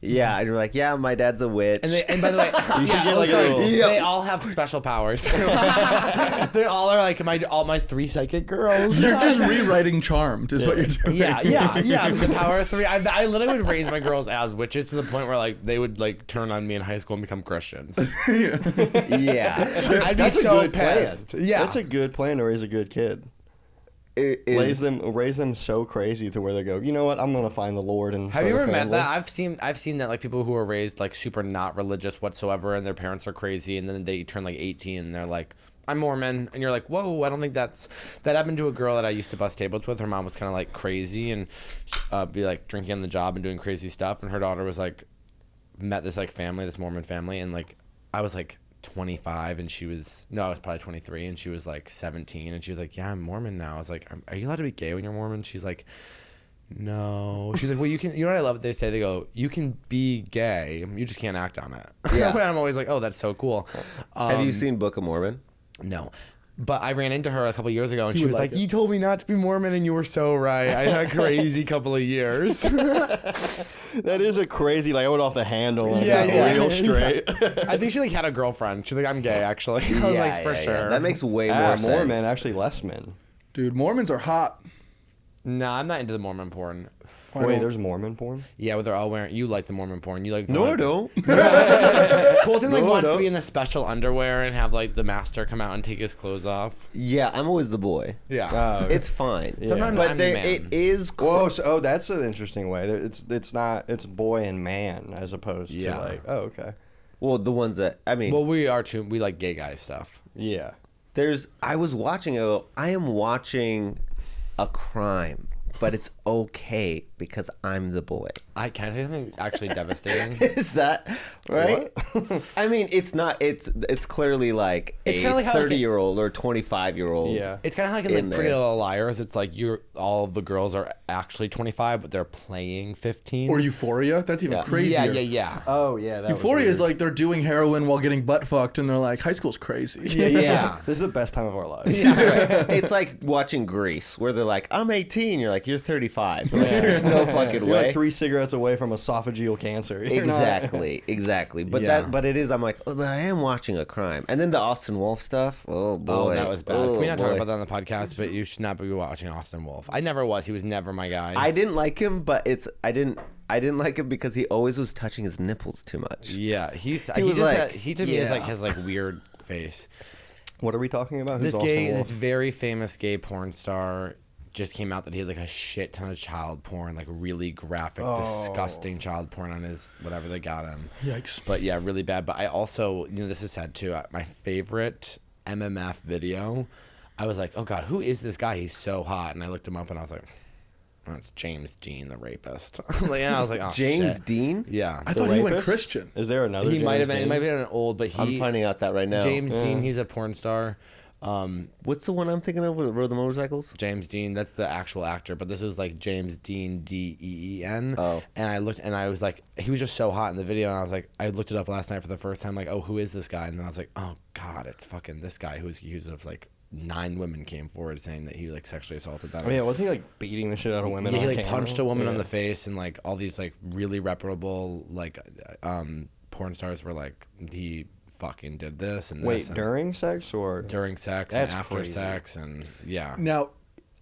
Yeah, and you're like, yeah, my dad's a witch. And by the way, You should get like a little. they all have special powers. They all are like all my 3 psychic girls. You're just rewriting Charmed, is what you're doing. Yeah. The power of 3. I literally would raise my girls as witches to the point where like they would like turn on me in high school and become Christians. yeah, I'd be That's a so good plan. pissed. Yeah, That's a good plan to raise a good kid. It Raise is, them so crazy to where they go, you know what? I'm gonna find the Lord and. Have you start ever a met family." that? I've seen that like people who are raised like super not religious whatsoever, and their parents are crazy, and then they turn like 18 and they're like, I'm Mormon, and you're like, whoa, I don't think that happened to a girl that I used to bust tables with. Her mom was kind of like crazy and be like drinking on the job and doing crazy stuff, and her daughter was like met this like family, this Mormon family, and like I was like 25 and I was probably 23 and she was like 17 and she was like, yeah, I'm Mormon now. I was like, are you allowed to be gay when you're Mormon? She's like, no. She's like, well, you know what I love? They say, they go, you can be gay, you just can't act on it. Yeah. And I'm always like, oh, that's so cool. have you seen Book of Mormon? No. But I ran into her a couple years ago, and she would was like like, it. "You told me not to be Mormon, and you were so right. I had a crazy couple of years." That is a crazy. Like I went off the handle and Yeah, got yeah. real straight. I think she like had a girlfriend. She's like, "I'm gay, actually." I was like, "For sure." That makes way more sense. Mormon, actually less men. Dude, Mormons are hot. Nah, I'm not into the Mormon porn. I Wait, don't- there's Mormon porn? Yeah, but they're all wearing. You like the Mormon porn? You like? No, I don't. Colton like No, I wants to don't. be in the special underwear and have like the master come out and take his clothes off. Yeah, I'm always the boy. Yeah. It's fine. Sometimes but I'm the there, man. it is. Whoa, so that's an interesting way. It's boy and man as opposed Yeah. to like, oh, okay. Well, the ones that I mean, Well, we are too. We like gay guy stuff. Yeah. I was watching. I am watching a crime, but it's okay because I'm the boy. I can't say something actually devastating. Is that right? I mean, it's not. It's clearly like It's a kinda like how, like, 30-year-old or 25-year-old. Yeah. It's kind of like in In like Pretty there. Little Liars. It's like all of the girls are actually 25, but they're playing 15. Or Euphoria? That's even Yeah. crazier. Yeah. Oh, yeah. That Euphoria was is like they're doing heroin while getting butt fucked, and they're like, high school's crazy. Yeah. This is the best time of our lives. It's like watching Grease, where they're like, "I'm 18," you're like, "You're 35." Like, there's no fucking You're way. like 3 cigarettes away from esophageal cancer. You're not- Exactly. But Yeah. but it is. I'm like, oh, but I am watching a crime. And then the Austin Wolf stuff. Oh boy. Oh, that was bad. Oh, Can we not talk boy. about that on the podcast? But you should not be watching Austin Wolf. I never was. He was never my guy. I didn't like him, but I didn't like him because he always was touching his nipples too much. Yeah, he was just like, he to me is like yeah. his like weird face. What are we talking about? Who's This very famous gay porn star just came out that he had like a shit ton of child porn, like really graphic, disgusting child porn on his whatever they got him. Yikes. But yeah, really bad. But I also, this is sad too. My favorite MMF video, I was like, oh God, who is this guy? He's so hot. And I looked him up and I was like, oh, it's James Dean, the rapist. Like, yeah, I was like, oh, James shit. Dean? Yeah. I thought he went rapist? Christian. Is there another? He James might have been. Dean? It might have been an old, but I'm finding out that right now. James Dean, he's a porn star. What's the one I'm thinking of with rode the motorcycles? James Dean, that's the actual actor, but this was like James Dean, Deen. Oh. And I looked, and I was like, he was just so hot in the video, and I was like, I looked it up last night for the first time, like, oh, who is this guy? And then I was like, oh God, it's fucking this guy who was accused of like 9 women came forward saying that he like sexually assaulted them. Oh, yeah, wasn't he like beating the shit out of women? Yeah, he on like camera? punched a woman on Yeah. the face, and like all these like really reputable like porn stars were like, he fucking did this and Wait, this and during sex or during sex That's and after crazy. sex, and yeah. Now,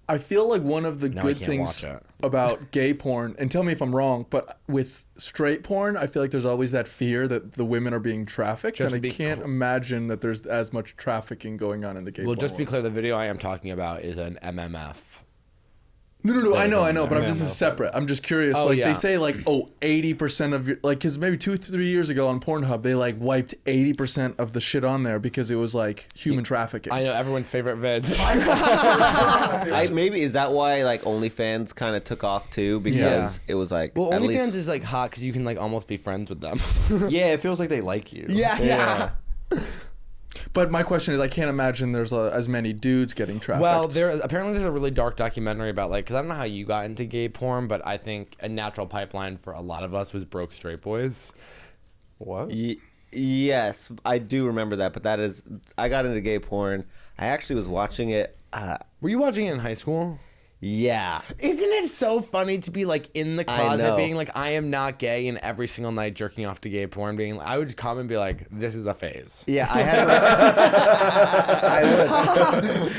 I feel like one of the Now I good can't things watch it. about gay porn, and tell me if I'm wrong, but with straight porn, I feel like there's always that fear that the women are being trafficked, Just and to I be can't imagine that there's as much trafficking going on in the gay Well, porn just to be world. clear, the video I am talking about is an MMF. No, I know, but I'm Yeah, just no. separate. I'm just curious. Oh, like yeah. they say, like 80% of your because maybe 2-3 years ago on Pornhub they like wiped 80% of the shit on there because it was like human trafficking. I know everyone's favorite vid. Maybe is that why like OnlyFans kind of took off too, because it was like Well, at least- OnlyFans is like hot because you can like almost be friends with them. yeah, it feels like they like you. Yeah. But my question is, I can't imagine there's as many dudes getting trafficked. Well, there's a really dark documentary about like, because I don't know how you got into gay porn, but I think a natural pipeline for a lot of us was broke straight boys. What? Yes, I do remember that, but that is I got into gay porn. I actually was watching it. Were you watching it in high school? Yeah. Isn't it so funny to be like in the I closet know. being like, I am not gay, and every single night jerking off to gay porn being I would come and be like, this is a phase. Yeah, I had.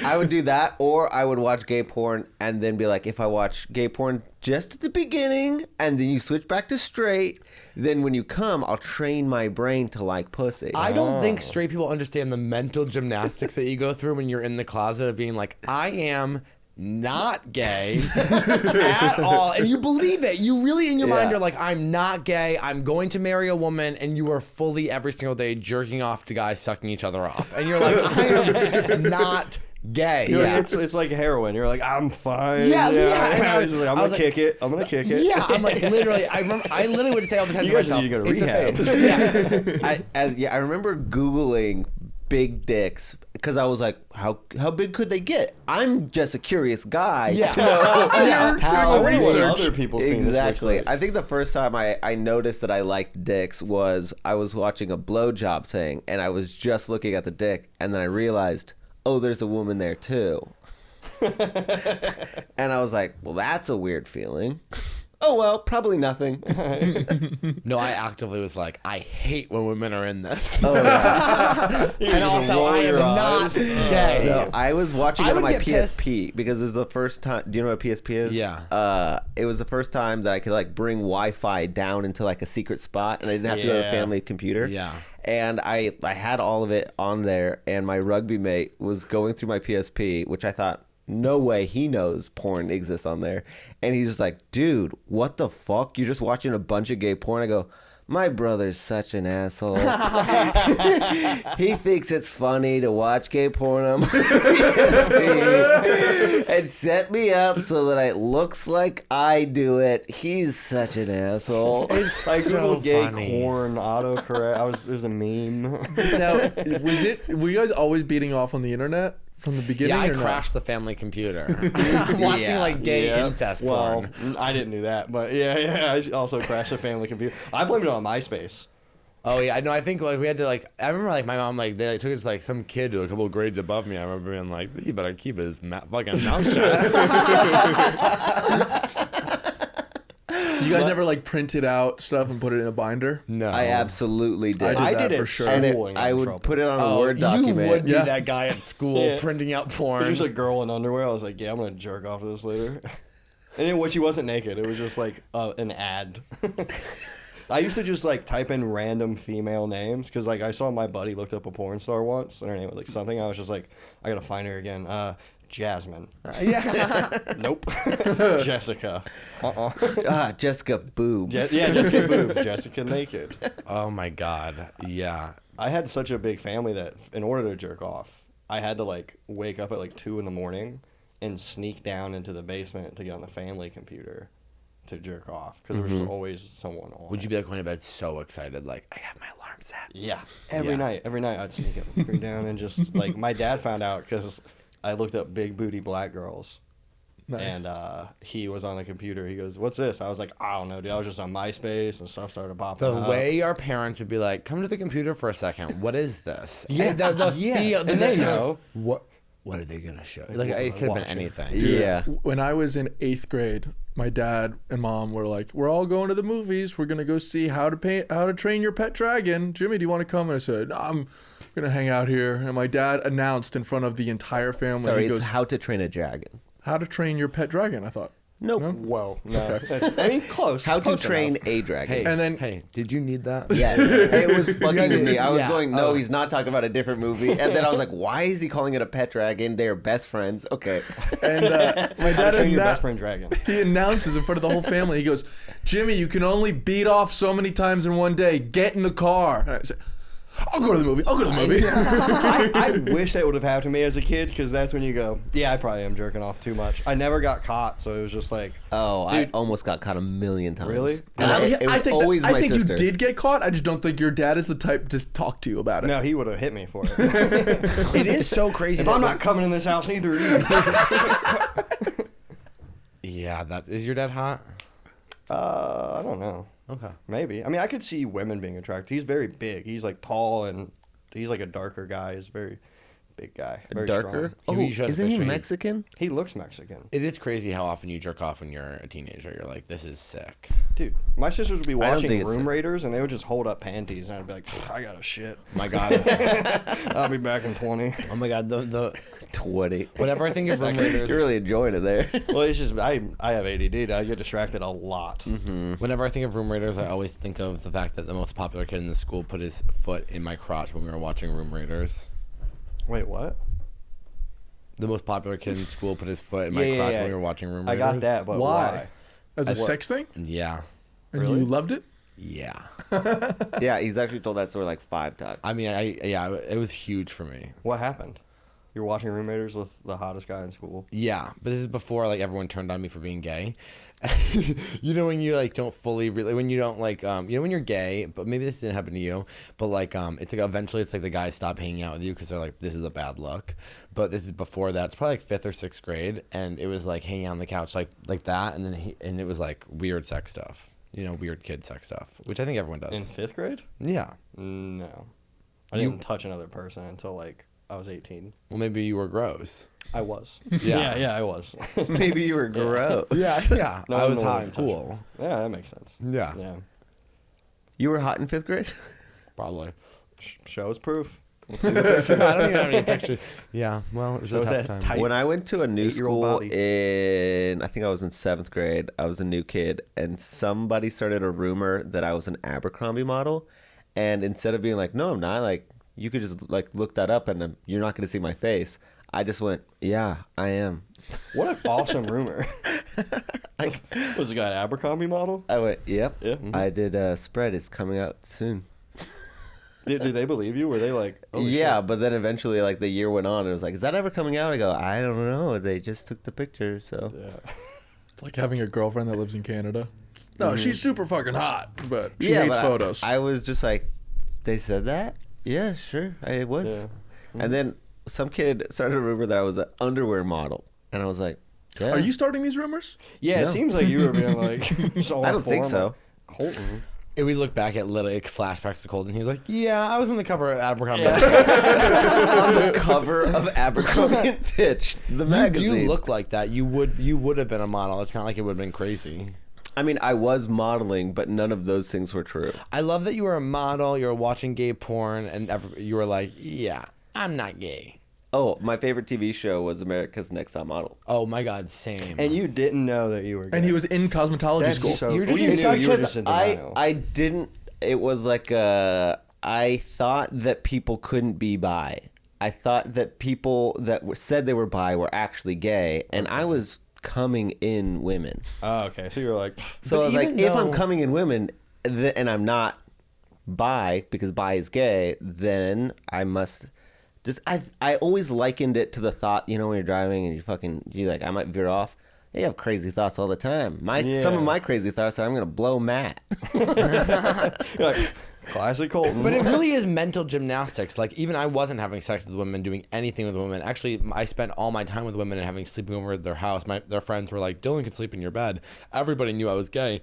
I would do that, or I would watch gay porn and then be like, if I watch gay porn just at the beginning and then you switch back to straight, then when you come, I'll train my brain to like pussy. I don't think straight people understand the mental gymnastics that you go through when you're in the closet of being like, I am not gay at all, and you believe it. You really in your mind Yeah. are like, I'm not gay, I'm going to marry a woman, and you are fully every single day jerking off to guys sucking each other off, and you're like, I am not gay. You're like, it's like heroin. You're like, I'm fine. Yeah. And I was like, I'm I was gonna kick it. I'm gonna kick it. Yeah, I'm like literally. I literally would say all the time You to guys myself, need to go to it's a rehab. phase. Yeah. I remember Googling big dicks because I was like, how big could they get? I'm just a curious guy. Yeah. to know how I wonder what research. other people's penis looks Exactly. like. I think the first time I noticed that I liked dicks was I was watching a blowjob thing and I was just looking at the dick and then I realized, oh, there's a woman there too. And I was like, well, that's a weird feeling. Oh, well, probably nothing. No, I actively was like, I hate when women are in this. Oh, yeah. And also, roll I am your not eyes. gay. No, I was watching I it on would my get pissed. PSP because it was the first time. Do you know what a PSP is? Yeah. It was the first time that I could like bring Wi-Fi down into like a secret spot, and I didn't have to go to the Yeah. family computer. Yeah. And I had all of it on there, and my rugby mate was going through my PSP, which I thought, no way he knows porn exists on there. And he's just like, dude, what the fuck? You're just watching a bunch of gay porn? I go, my brother's such an asshole. He thinks it's funny to watch gay porn on my PSP and set me up so that it looks like I do it. He's such an asshole. It's like so little gay funny. corn autocorrect. There's a meme. Now, were you guys always beating off on the internet from the beginning? Yeah, I or not? crashed the family computer. Watching Yeah. like gay Yeah. incest Well, porn. I didn't do that, but yeah, I also crashed the family computer. I blamed it on MySpace. Oh yeah, I know. I think like we had to like. I remember like my mom like they like, took it to like some kid a couple of grades above me. I remember being like, "You better keep his fucking mouth shut." You guys never like printed out stuff and put it in a binder? No, I absolutely did. I I that did for it sure. And school and got I in would trouble. put it on a Oh, Word you document. would be Yeah. that guy at school Yeah. printing out porn. There's just a girl in underwear. I was like, yeah, I'm gonna jerk off to this later. And she wasn't naked. It was just like an ad. I used to just like type in random female names because like I saw my buddy looked up a porn star once and her name was like something. I was just like, I gotta find her again. Jasmine. Yeah. Nope. Jessica. Jessica boobs. Jessica boobs. Jessica naked. Oh my god. Yeah. I had such a big family that in order to jerk off, I had to like wake up at like 2 a.m. and sneak down into the basement to get on the family computer to jerk off because there was just always someone on. Would you be like going to bed so excited, like I have my alarm set? Yeah. Every night I'd sneak it down and just like my dad found out because I looked up big booty black girls. Nice. And he was on the computer. He goes, "What's this?" I was like, "I don't know, dude. I was just on MySpace and stuff started popping The up." way our parents would be like, "Come to the computer for a second. What is this?" Yeah, And the yeah. feel, And they know. What are they gonna show? Like it could have been Watch it. anything. Yeah. When I was in 8th grade, my dad and mom were like, "We're all going to the movies. We're gonna go see How to Train Your Pet Dragon. Jimmy, do you want to come?" And I said, "No, I'm gonna hang out here." And my dad announced in front of the entire family. Sorry, he it's goes, How to Train a Dragon. "How to Train Your Pet Dragon." I thought. Nope. No? Whoa, no. I mean, close. How to close Train enough. a Dragon. Hey, And then- hey, did you need that? Yes, it was fucking with me. I was Yeah. going, no, Oh. he's not talking about a different movie. And then I was like, why is he calling it a pet dragon? They're best friends. Okay. And my How dad to Train Your annou- Best Friend Dragon. he announces in front of the whole family. He goes, "Jimmy, you can only beat off so many times in one day. Get in the car." And I said, "I'll go to the movie. I'll go to the movie." I wish that would have happened to me as a kid because that's when you go, yeah, I probably am jerking off too much. I never got caught, so it was just like, Oh, I Dude. almost got caught a million times. Really? And it was think always I my think sister. you did get caught. I just don't think your dad is the type to talk to you about it. no, he would have hit me for it. It is so crazy. If that I'm not coming in this house, neither are you. Yeah, that is your dad hot? I don't know. Okay. Maybe. I mean, I could see women being attracted. He's very big. He's like tall and he's like a darker guy. He's a very big guy. Very Darker? strong. Oh, You showed us a isn't he picture. Mexican? He looks Mexican. It is crazy how often you jerk off when you're a teenager. You're like, this is sick. Dude, my sisters would be don't watching think it's Room sick. Raiders and they would just hold up panties and I'd be like, I got a shit. My God. I'll be back in 20. Oh my God. The 20. whenever I think of Room Raiders, You're really enjoying it there. Well, it's just, I have ADD. I get distracted a lot. whenever I think of Room Raiders, I always think of the fact that the most popular kid in the school put his foot in my crotch when we were watching Room Raiders. Wait, what? The most popular kid in school put his foot in Yeah, my yeah, crotch yeah. when we were watching Room I Raiders. got that, but why? As a What? sex thing? Yeah. And Really? you loved it? Yeah. Yeah, he's actually told that story like 5 times. I mean, it was huge for me. What happened? You're watching Room Raiders with the hottest guy in school. Yeah, but this is before like everyone turned on me for being gay. You know when you like don't fully really when you don't like you know when you're gay, but maybe this didn't happen to you, but like it's like eventually it's like the guys stop hanging out with you because they're like this is a bad look. But this is before that. It's probably like 5th or 6th grade, and it was like hanging out on the couch like that, and then it was like weird sex stuff. You know, weird kid sex stuff, which I think everyone does. In 5th grade? Yeah. No. I didn't touch another person until like I was 18. Well, maybe you were gross. I was. Yeah. yeah, I was. Maybe you were gross. Yeah. No I one was will hot ever and touch me. cool. Yeah, that makes sense. Yeah. Yeah. You were hot in 5th grade? Probably. Shows proof. I don't even have any pictures. Yeah. Well, it was So a was tough that time. tight? When I went to a new 8-year-old school body. I think I was in 7th grade, I was a new kid, and somebody started a rumor that I was an Abercrombie model. And instead of being like, no, I'm not, like, you could just like look that up and you're not going to see my face. I just went, yeah, I am. What an awesome rumor. Was the guy an Abercrombie model? I went, yep. Yeah. Mhm. I did spread. It's coming out soon. Did they believe you? Were they like, oh, Yeah, but then eventually, like, the year went on. And it was like, is that ever coming out? I go, I don't know. They just took the picture, so. Yeah. It's like having a girlfriend that lives in Canada. No, she's super fucking hot, but she Yeah, hates but photos. I was just like, they said that? Yeah, sure. I was. Yeah. And then some kid started a rumor that I was an underwear model. And I was like, yeah. Are you starting these rumors? Yeah, No. it seems like you were being like, so I don't think so. Colton. And we look back at literally like, flashbacks to Colton. He's like, "Yeah, I was on the cover of Abercrombie." On the cover of Abercrombie and Fitch, the magazine. You look like that. You would have been a model. It's not like it would have been crazy. I mean, I was modeling, but none of those things were true. I love that you were a model. You were watching gay porn, and you were like, "Yeah, I'm not gay." Oh, my favorite TV show was America's Next Top Model. Oh my God, same. And you didn't know that you were gay. And he was in cosmetology That's school. so You're just well, you in knew such you were Because just in denial. I didn't. It was like I thought that people couldn't be bi. I thought that people that said they were bi were actually gay, and I was coming in women. Oh, okay. So you're like, So But I was like, even if I'm though- coming in women, and I'm not bi because bi is gay, then I must. I always likened it to the thought, when you're driving and I might veer off. You have crazy thoughts all the time. Some of my crazy thoughts are I'm gonna blow Matt. you're like classic Colton. But it really is mental gymnastics. Like, even I wasn't having sex with women, doing anything with women. Actually, I spent all my time with women and having sleeping over at their house. Their friends were like, Dylan can sleep in your bed. Everybody knew I was gay.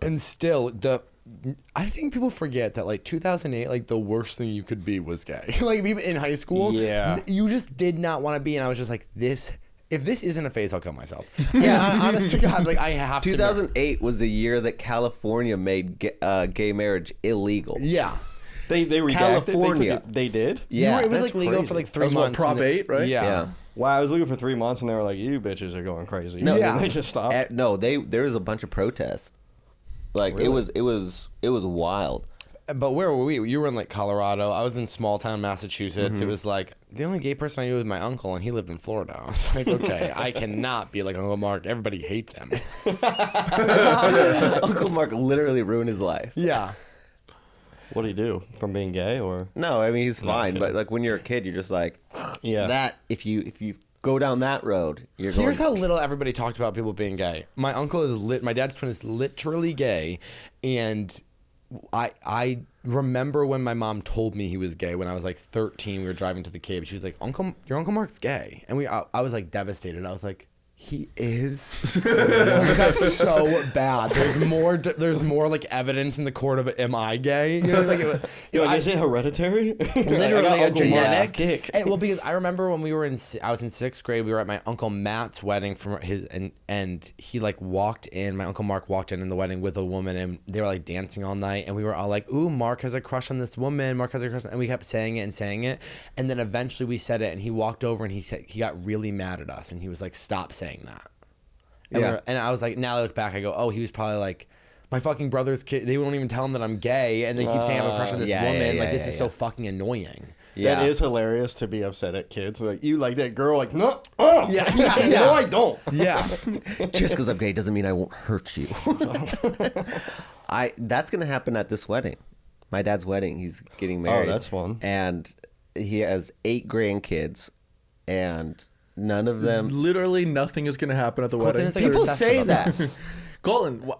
And still, I think people forget that, like, 2008, like, the worst thing you could be was gay. Like, even in high school, Yeah. you just did not want to be. And I was just like, if this isn't a phase, I'll kill myself. Yeah, honest to God, like, I have to. 2008 was the year that California made gay marriage illegal. Yeah. they redacted. California. They did. Yeah, It was that's like legal crazy. for like That 3 was what, months. Prop and then- 8, right? Yeah. Yeah. Wow, I was looking for 3 months, and they were like, "You bitches are going crazy." No, Yeah. And they just stopped. No, there was a bunch of protests. Like it was wild. But where were we? You were in like Colorado. I was in small town Massachusetts. Mm-hmm. It was like the only gay person I knew was my uncle, and he lived in Florida. I was like, okay, I cannot be like Uncle Mark. Everybody hates him. Uncle Mark literally ruined his life. Yeah. What do you do from being gay or? No, I mean he's fine, kidding. but like when you're a kid, you're just like, Yeah. that if you go down that road, you're going. Here's how little everybody talked about people being gay. My uncle is my dad's twin is literally gay, and I remember when my mom told me he was gay when I was like 13. We were driving to the Cape. She was like, your Uncle Mark's gay," and I was like devastated. I was like, he is. That's so bad. There's more like evidence in the court of am I gay? Like Is it hereditary? literally a Uncle Mark's genetic dick. well, because I remember when I was in 6th grade, we were at my Uncle Matt's wedding for his and he like walked in, my Uncle Mark walked in the wedding with a woman, and they were like dancing all night, and we were all like, "Ooh, Mark has a crush on this woman, Mark has a crush," and we kept saying it, and then eventually we said it, and he walked over and he got really mad at us, and he was like, "Stop saying that." And, Yeah. and I was like, now I look back, I go, oh, he was probably like, my fucking brother's kid. They won't even tell him that I'm gay, and they keep saying I have a crush on this yeah, woman. yeah, like, this yeah, is so fucking annoying. Yeah. That is hilarious to be upset at kids. Like, you like that girl? Like, no. Yeah. No, I don't. Yeah. Just because I'm gay doesn't mean I won't hurt you. That's gonna happen at this wedding. My dad's wedding. He's getting married. that's fun. And he has 8 grandkids, and none of them. Literally nothing is going to happen at the Colton wedding. is like People obsessed say with that. them. Colton,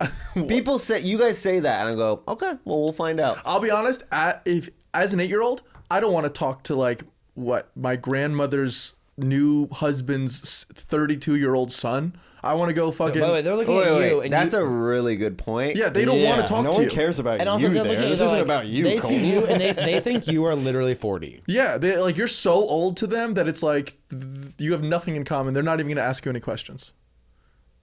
People say you guys say that, and I go, okay, well we'll find out. I'll be honest. As an 8-year-old, I don't want to talk to like what my grandmother's new husband's 32-year-old son. I want to go fucking. By the way, they're looking Wait, at wait, you. wait. And That's you, a really good point. Yeah, they don't want to talk no to one you. cares about and also you they're there. looking at This you, isn't like, about you, They Colton. see you, and they think you are literally 40. Yeah, they like you're so old to them that it's like you have nothing in common. They're not even going to ask you any questions.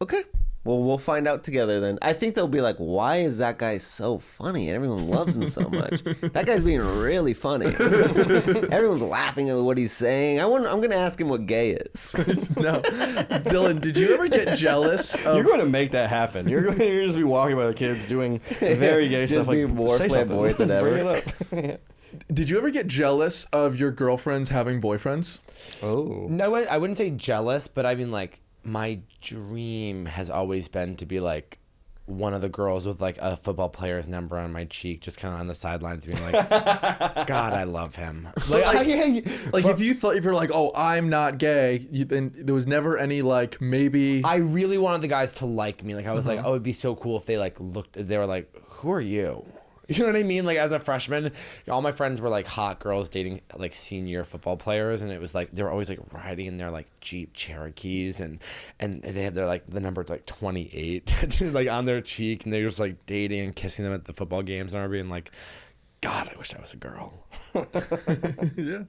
Okay. Well, we'll find out together then. I think they'll be like, why is that guy so funny? And everyone loves him so much. That guy's being really funny. Everyone's laughing at what he's saying. I'm going to ask him what gay is. No, Dylan, did you ever get jealous of? You're going to make that happen. You're going to just be walking by the kids doing very gay Just stuff. Like, be more say something. flamboyant than Bring ever. it up. Did you ever get jealous of your girlfriends having boyfriends? Oh. No, I wouldn't say jealous, but I mean, like, my dream has always been to be like one of the girls with like a football player's number on my cheek, just kind of on the sidelines, being like, "God, I love him." Like, If you're like, oh, I'm not gay, then there was never any like maybe. I really wanted the guys to like me. Like, I was like, oh, it'd be so cool if they like looked. They were like, "Who are you?" You know what I mean? Like, as a freshman, all my friends were like hot girls dating like senior football players, and it was like they were always like riding in their like Jeep Cherokees, and they had their like the number like 28 like on their cheek, and they were just like dating and kissing them at the football games, and I remember being like, God, I wish I was a girl. Yeah.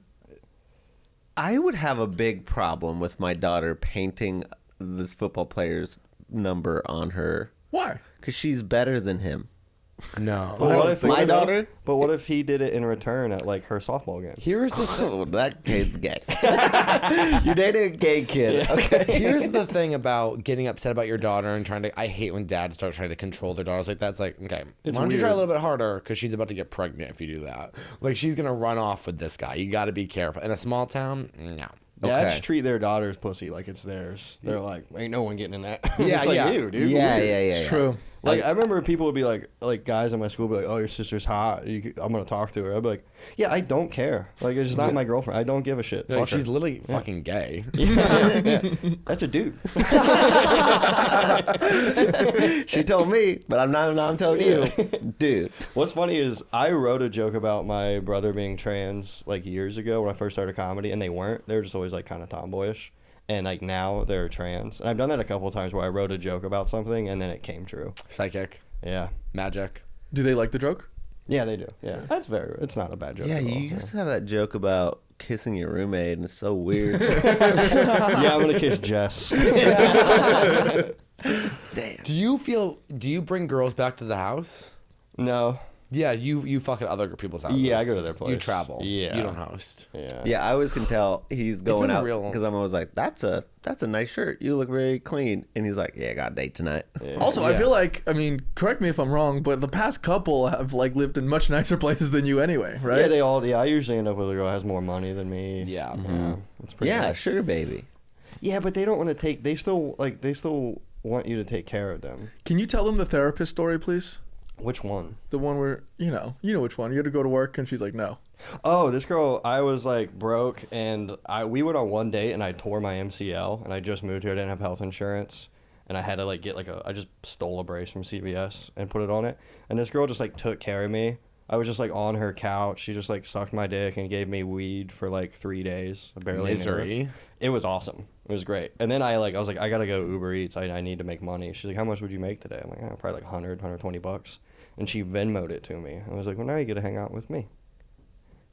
I would have a big problem with my daughter painting this football player's number on her Why? because she's better than him. No. But what if My daughter? But what if he did it in return at like her softball game? Here's the thing. Oh, that kid's gay. You're dating a gay kid. Okay. Here's the thing about getting upset about your daughter and trying to. I hate when dads start trying to control their daughters like that. It's like, okay, It's why don't you try a weird. little bit harder because she's about to get pregnant if you do that. Like she's gonna run off with this guy. You got to be careful. In a small town, no. Dads Okay. treat their daughter's pussy like it's theirs. They're like, ain't no one getting in that. Yeah, it's like yeah. you, dude. Yeah, weird. yeah, yeah. It's true. Like I remember people would be like guys in my school would be like, "Oh, your sister's hot. I'm gonna talk to her." I'd be like, "Yeah, I don't care. Like it's just not my girlfriend. I don't give a shit. Like, Fuck her." she's literally fucking gay. Yeah. That's a dude. She told me, but I'm telling you, dude. What's funny is I wrote a joke about my brother being trans like years ago when I first started comedy, and they weren't. They were just always like kind of tomboyish. And like now they're trans. And I've done that a couple of times where I wrote a joke about something and then it came true. Psychic. Yeah. Magic. Do they like the joke? Yeah, they do. Yeah. It's not a bad joke. Yeah, at all. you used to have that joke about kissing your roommate, and it's so weird. Yeah, I'm gonna kiss Jess. Damn. Do you bring girls back to the house? No. Yeah, you fuck at other people's houses. Yeah, I go to their place. You travel. Yeah. You don't host. Yeah. Yeah, I always can tell he's going been out real. because I'm always like, that's a nice shirt. You look very clean. And he's like, yeah, I got a date tonight. Yeah. Also, I feel like, I mean, correct me if I'm wrong, but the past couple have like lived in much nicer places than you anyway, right? Yeah, I usually end up with a girl who has more money than me. Yeah. Yeah. It's pretty Yeah, nice. sugar baby. Yeah, but they don't want to take they still want you to take care of them. Can you tell them the therapist story, please? Which one? The one where, you know which one. You had to go to work and she's like, no. Oh, this girl, I was like broke and we went on one date and I tore my MCL and I just moved here, I didn't have health insurance. And I had to like get I just stole a brace from CVS and put it on it. And this girl just like took care of me. I was just like on her couch. She just like sucked my dick and gave me weed for like 3 days. I barely knew her. Misery. It was awesome. It was great. And then I was like, I gotta go Uber Eats. I need to make money. She's like, how much would you make today? I'm like, probably like 120 bucks. And she Venmo'd it to me. I was like, well, now you get to hang out with me.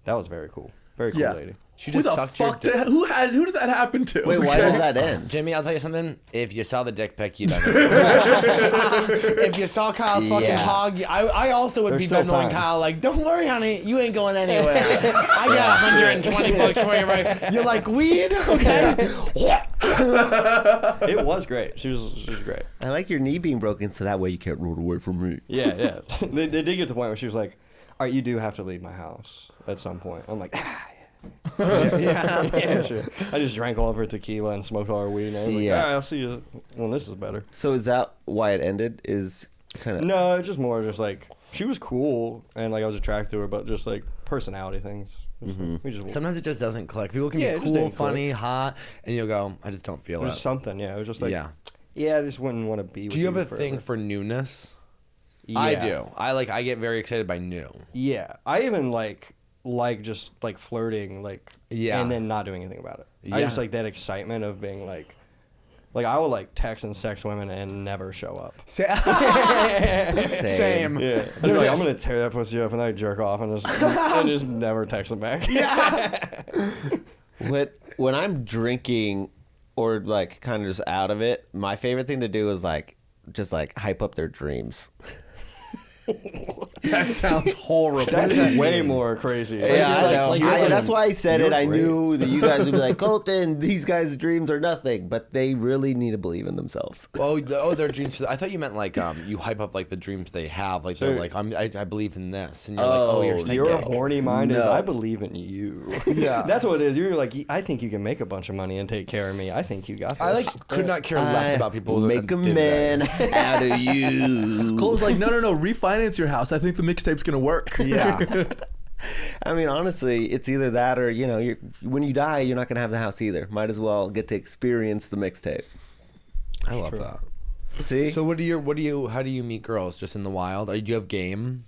That was very cool. Very cool Yeah. lady. She Who just the sucked your fuck dick. who did that happen to? Wait, why Okay. did that end? Jimmy, I'll tell you something. If you saw the dick pic, you'd understand. If you saw Kyle's fucking Yeah. hog, I also would There's be still Venmoing time. Kyle like, don't worry, honey, you ain't going anywhere. I got 120 bucks for you, right? You're like, weed? Okay. It was great. She was great. I like your knee being broken so that way you can't run away from me. Yeah. They did get to the point where she was like, all right, you do have to leave my house at some point. I'm like, yeah, sure. I just drank all of her tequila and smoked all her weed. And I was like, Yeah. all right, I'll see you when this is better. So is that why it ended? Is kind of No, it's just more just like, she was cool and like I was attracted to her, but just like personality things. We just, Sometimes it just doesn't click. People can Yeah, it be just cool, didn't click. funny, hot, and you'll go, I just don't feel it was it. something, yeah. It was just like, Yeah. I just wouldn't want to be with Do you have a forever. thing for newness? Yeah. I do. I get very excited by new. Yeah. I even like just like flirting, like, Yeah. and then not doing anything about it. I Yeah. just like that excitement of being like I will like text and sex women and never show up. Same. Yeah. I'd be like, I'm gonna tear that pussy up and I jerk off and just never text them back. when I'm drinking or like kind of just out of it, my favorite thing to do is like just like hype up their dreams. That sounds horrible. That's way more crazy. That's why I said it. you're I great. knew that you guys would be like, Colton, these guys' dreams are nothing, but they really need to believe in themselves. Their dreams. I thought you meant like you hype up like the dreams they have. Like they're So- like I believe in this, and you're like, oh, you're psychic. Your horny mind is No. I believe in you. Yeah. That's what it is. You're like, I think you can make a bunch of money and take care of me. I think you got this. I like could not care less about people. who Make a did man that. out of you. Cole's like, no, refinance your house. I think the mixtape's gonna work. Yeah. I mean, honestly, it's either that or when you die, you're not gonna have the house either. Might as well get to experience the mixtape. I love that. See? So how do you meet girls? Just in the wild? Do you have game?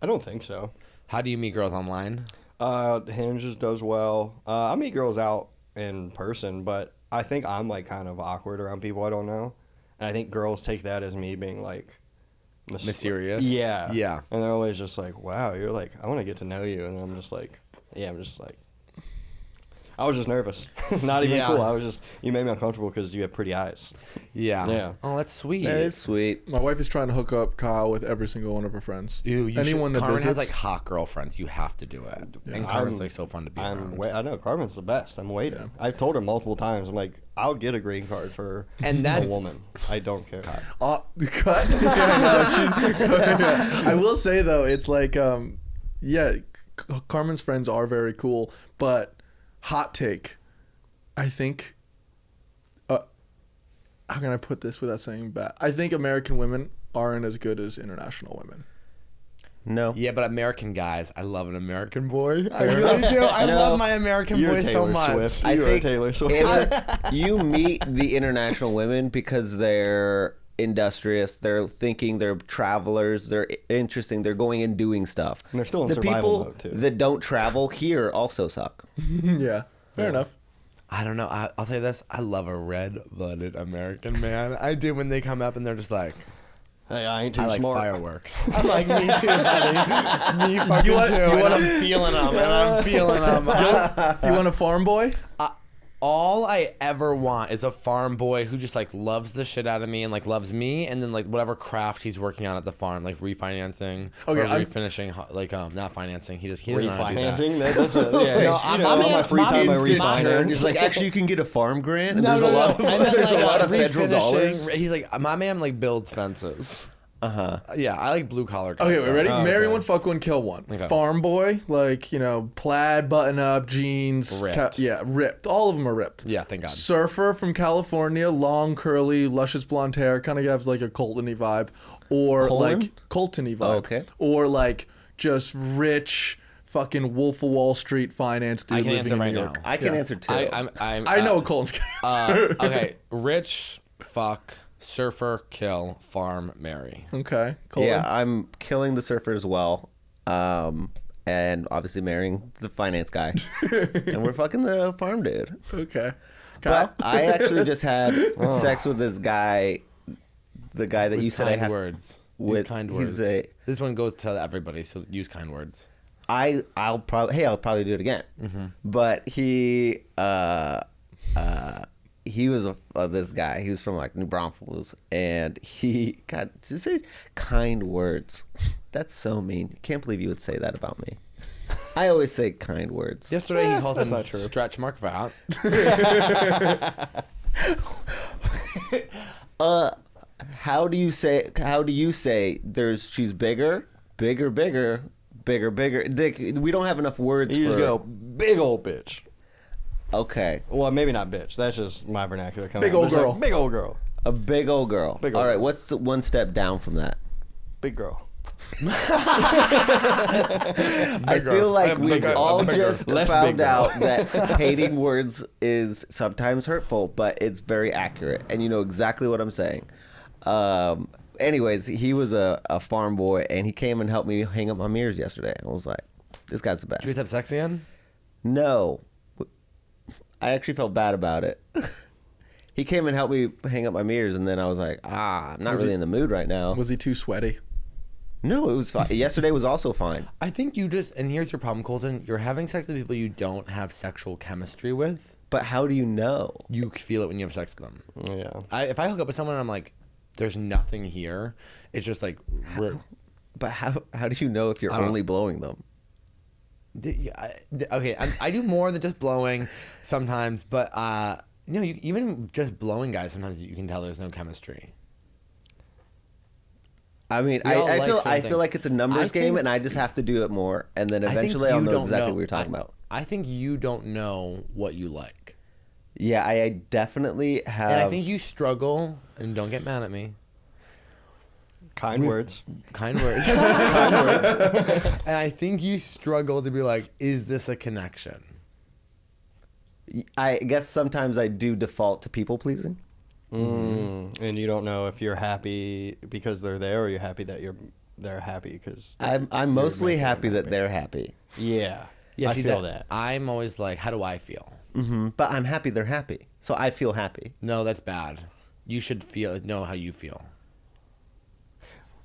I don't think so. How do you meet girls online? Hinge just does well. I meet girls out in person, but I think I'm like kind of awkward around people I don't know, and I think girls take that as me being like Mysterious? Yeah, Yeah. And they're always just like, "Wow, you're like, I want to get to know you," and I'm just like, I was just nervous. Not even Yeah. cool. I was just, you made me uncomfortable because you have pretty eyes. Yeah. Yeah. Oh, that's sweet. That is sweet. My wife is trying to hook up Kyle with every single one of her friends. Anyone that Carmen has visits. like hot girlfriends. You have to do it. And Carmen's like so fun to be around. I know Carmen's the best. I'm waiting. Yeah. I've told her multiple times. I'm like, I'll get a green card for And a that's- woman. I don't care. Cut. Yeah, no, yeah. I will say though, it's like, Carmen's friends are very cool, but hot take, I think. How can I put this without saying bad? I think American women aren't as good as international women. No. Yeah, but American guys, I love an American boy. I really do. I No. love my American You're boy so Taylor much. Swift. I You are think Taylor Swift. you meet the international women because they're industrious, they're thinking, they're travelers, they're interesting, they're going and doing stuff. And they're still in the survival people mode, too. that don't travel here also suck. Yeah, fair enough. I don't know. I'll tell you this. I love a red-blooded American man. I do when they come up and they're just like, Hey, I ain't too I like smart. fireworks. I'm like, me too, buddy. Me fucking want- too. you And want I'm feeling them. And I'm feeling them. You want a farm boy? All I ever want is a farm boy who just like loves the shit out of me and like loves me, and then like whatever craft he's working on at the farm, like refinancing Okay, or I'm- refinishing, like not financing. He doesn't know how to do that. Refinancing? That's a, yeah, No, you know, on my free time I refinance. He's like, actually, you can get a farm grant, and No, there's no, a lot. no. I meant, There's like, a lot of federal refinishing. dollars. He's like, my man like builds fences. Yeah, I like blue collar guys. Okay, wait, ready? Oh, Marry okay. one, fuck one, kill one. Okay. Farm boy, like, plaid, button up, jeans. Ripped. Ripped. All of them are ripped. Yeah, thank God. Surfer from California, long, curly, luscious blonde hair, kind of gives like a Colton-y vibe. Or Colon? like Colton-y vibe. Oh, okay. Or like just rich, fucking Wolf of Wall Street finance dude I can living answer in right New now. York. I can Yeah. answer too. I know Colton's answer. Okay, rich, fuck, surfer, kill, farm, marry. Okay. Colton. Yeah, I'm killing the surfer as well. And obviously marrying the finance guy. And we're fucking the farm dude. Okay. Kyle? But I actually just had sex with this guy, the guy that you said I Kind had. words. with- Use kind he's words. a- This one goes to everybody, so use kind words. I'll probably do it again. But he was this guy. He was from like New Braunfels, and he just said kind words. That's so mean. Can't believe you would say that about me. I always say kind words. Yesterday he called that's him not true. Stretch Mark Vat. How do you say she's bigger, bigger, bigger, bigger, bigger? Dick, we don't have enough words You for just go, big old bitch. Okay. Well, maybe not bitch. That's just my vernacular. Big old girl. Big old girl. A big old girl. Big old All right, girl. what's the one step down from that? Big girl. I feel like we've all just Less found big girl. out that hating words is sometimes hurtful, but it's very accurate, and you know exactly what I'm saying. Anyways, he was a farm boy, and he came and helped me hang up my mirrors yesterday. I was like, this guy's the best. Did you guys have sex again? No. I actually felt bad about it. He came and helped me hang up my mirrors, and then I was like, I'm not really in the mood right now. Was he too sweaty? No, it was fine. Yesterday was also fine. I think you just, and here's your problem, Colton. You're having sex with people you don't have sexual chemistry with. But how do you know? You feel it when you have sex with them. Yeah. If I hook up with someone and I'm like, there's nothing here, it's just like, But how do you know if you're I don't only blowing them? okay, I do more than just blowing sometimes, but even just blowing guys, sometimes you can tell there's no chemistry. I mean, We all like I certain feel things. like it's a numbers I game, think- and I just have to do it more, and then I think eventually I'll you know don't exactly what you're talking about. I think you don't know what you like. Yeah, I definitely have. And I think you struggle, and don't get mad at me. Kind words. Kind words. Kind words. And I think you struggle to be like, is this a connection? I guess sometimes I do default to people pleasing. And you don't know if you're happy because they're there, or you're happy that they're happy because I'm mostly making them happy that happy. they're happy. yeah. Yeah, I see, feel that. I'm always like, how do I feel? But I'm happy they're happy, so I feel happy. No, that's bad. You should know how you feel.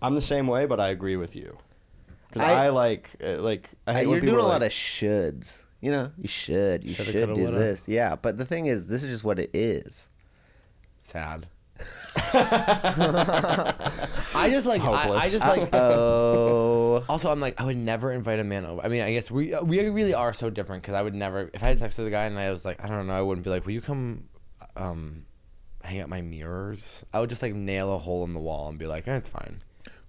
I'm the same way, but I agree with you. Because I- I like I hate when You're people doing a are lot like, of shoulds. You know, you should Shoulda, do coulda, woulda. this. Yeah, but the thing is, this is just what it is. Sad. I just like. I just like. Oh. Also, I'm like, I would never invite a man over. I mean, I guess we really are so different because I would never. If I had sex with a guy and I was like, I don't know, I wouldn't be like, will you come, hang out my mirrors? I would just like nail a hole in the wall and be like, it's fine.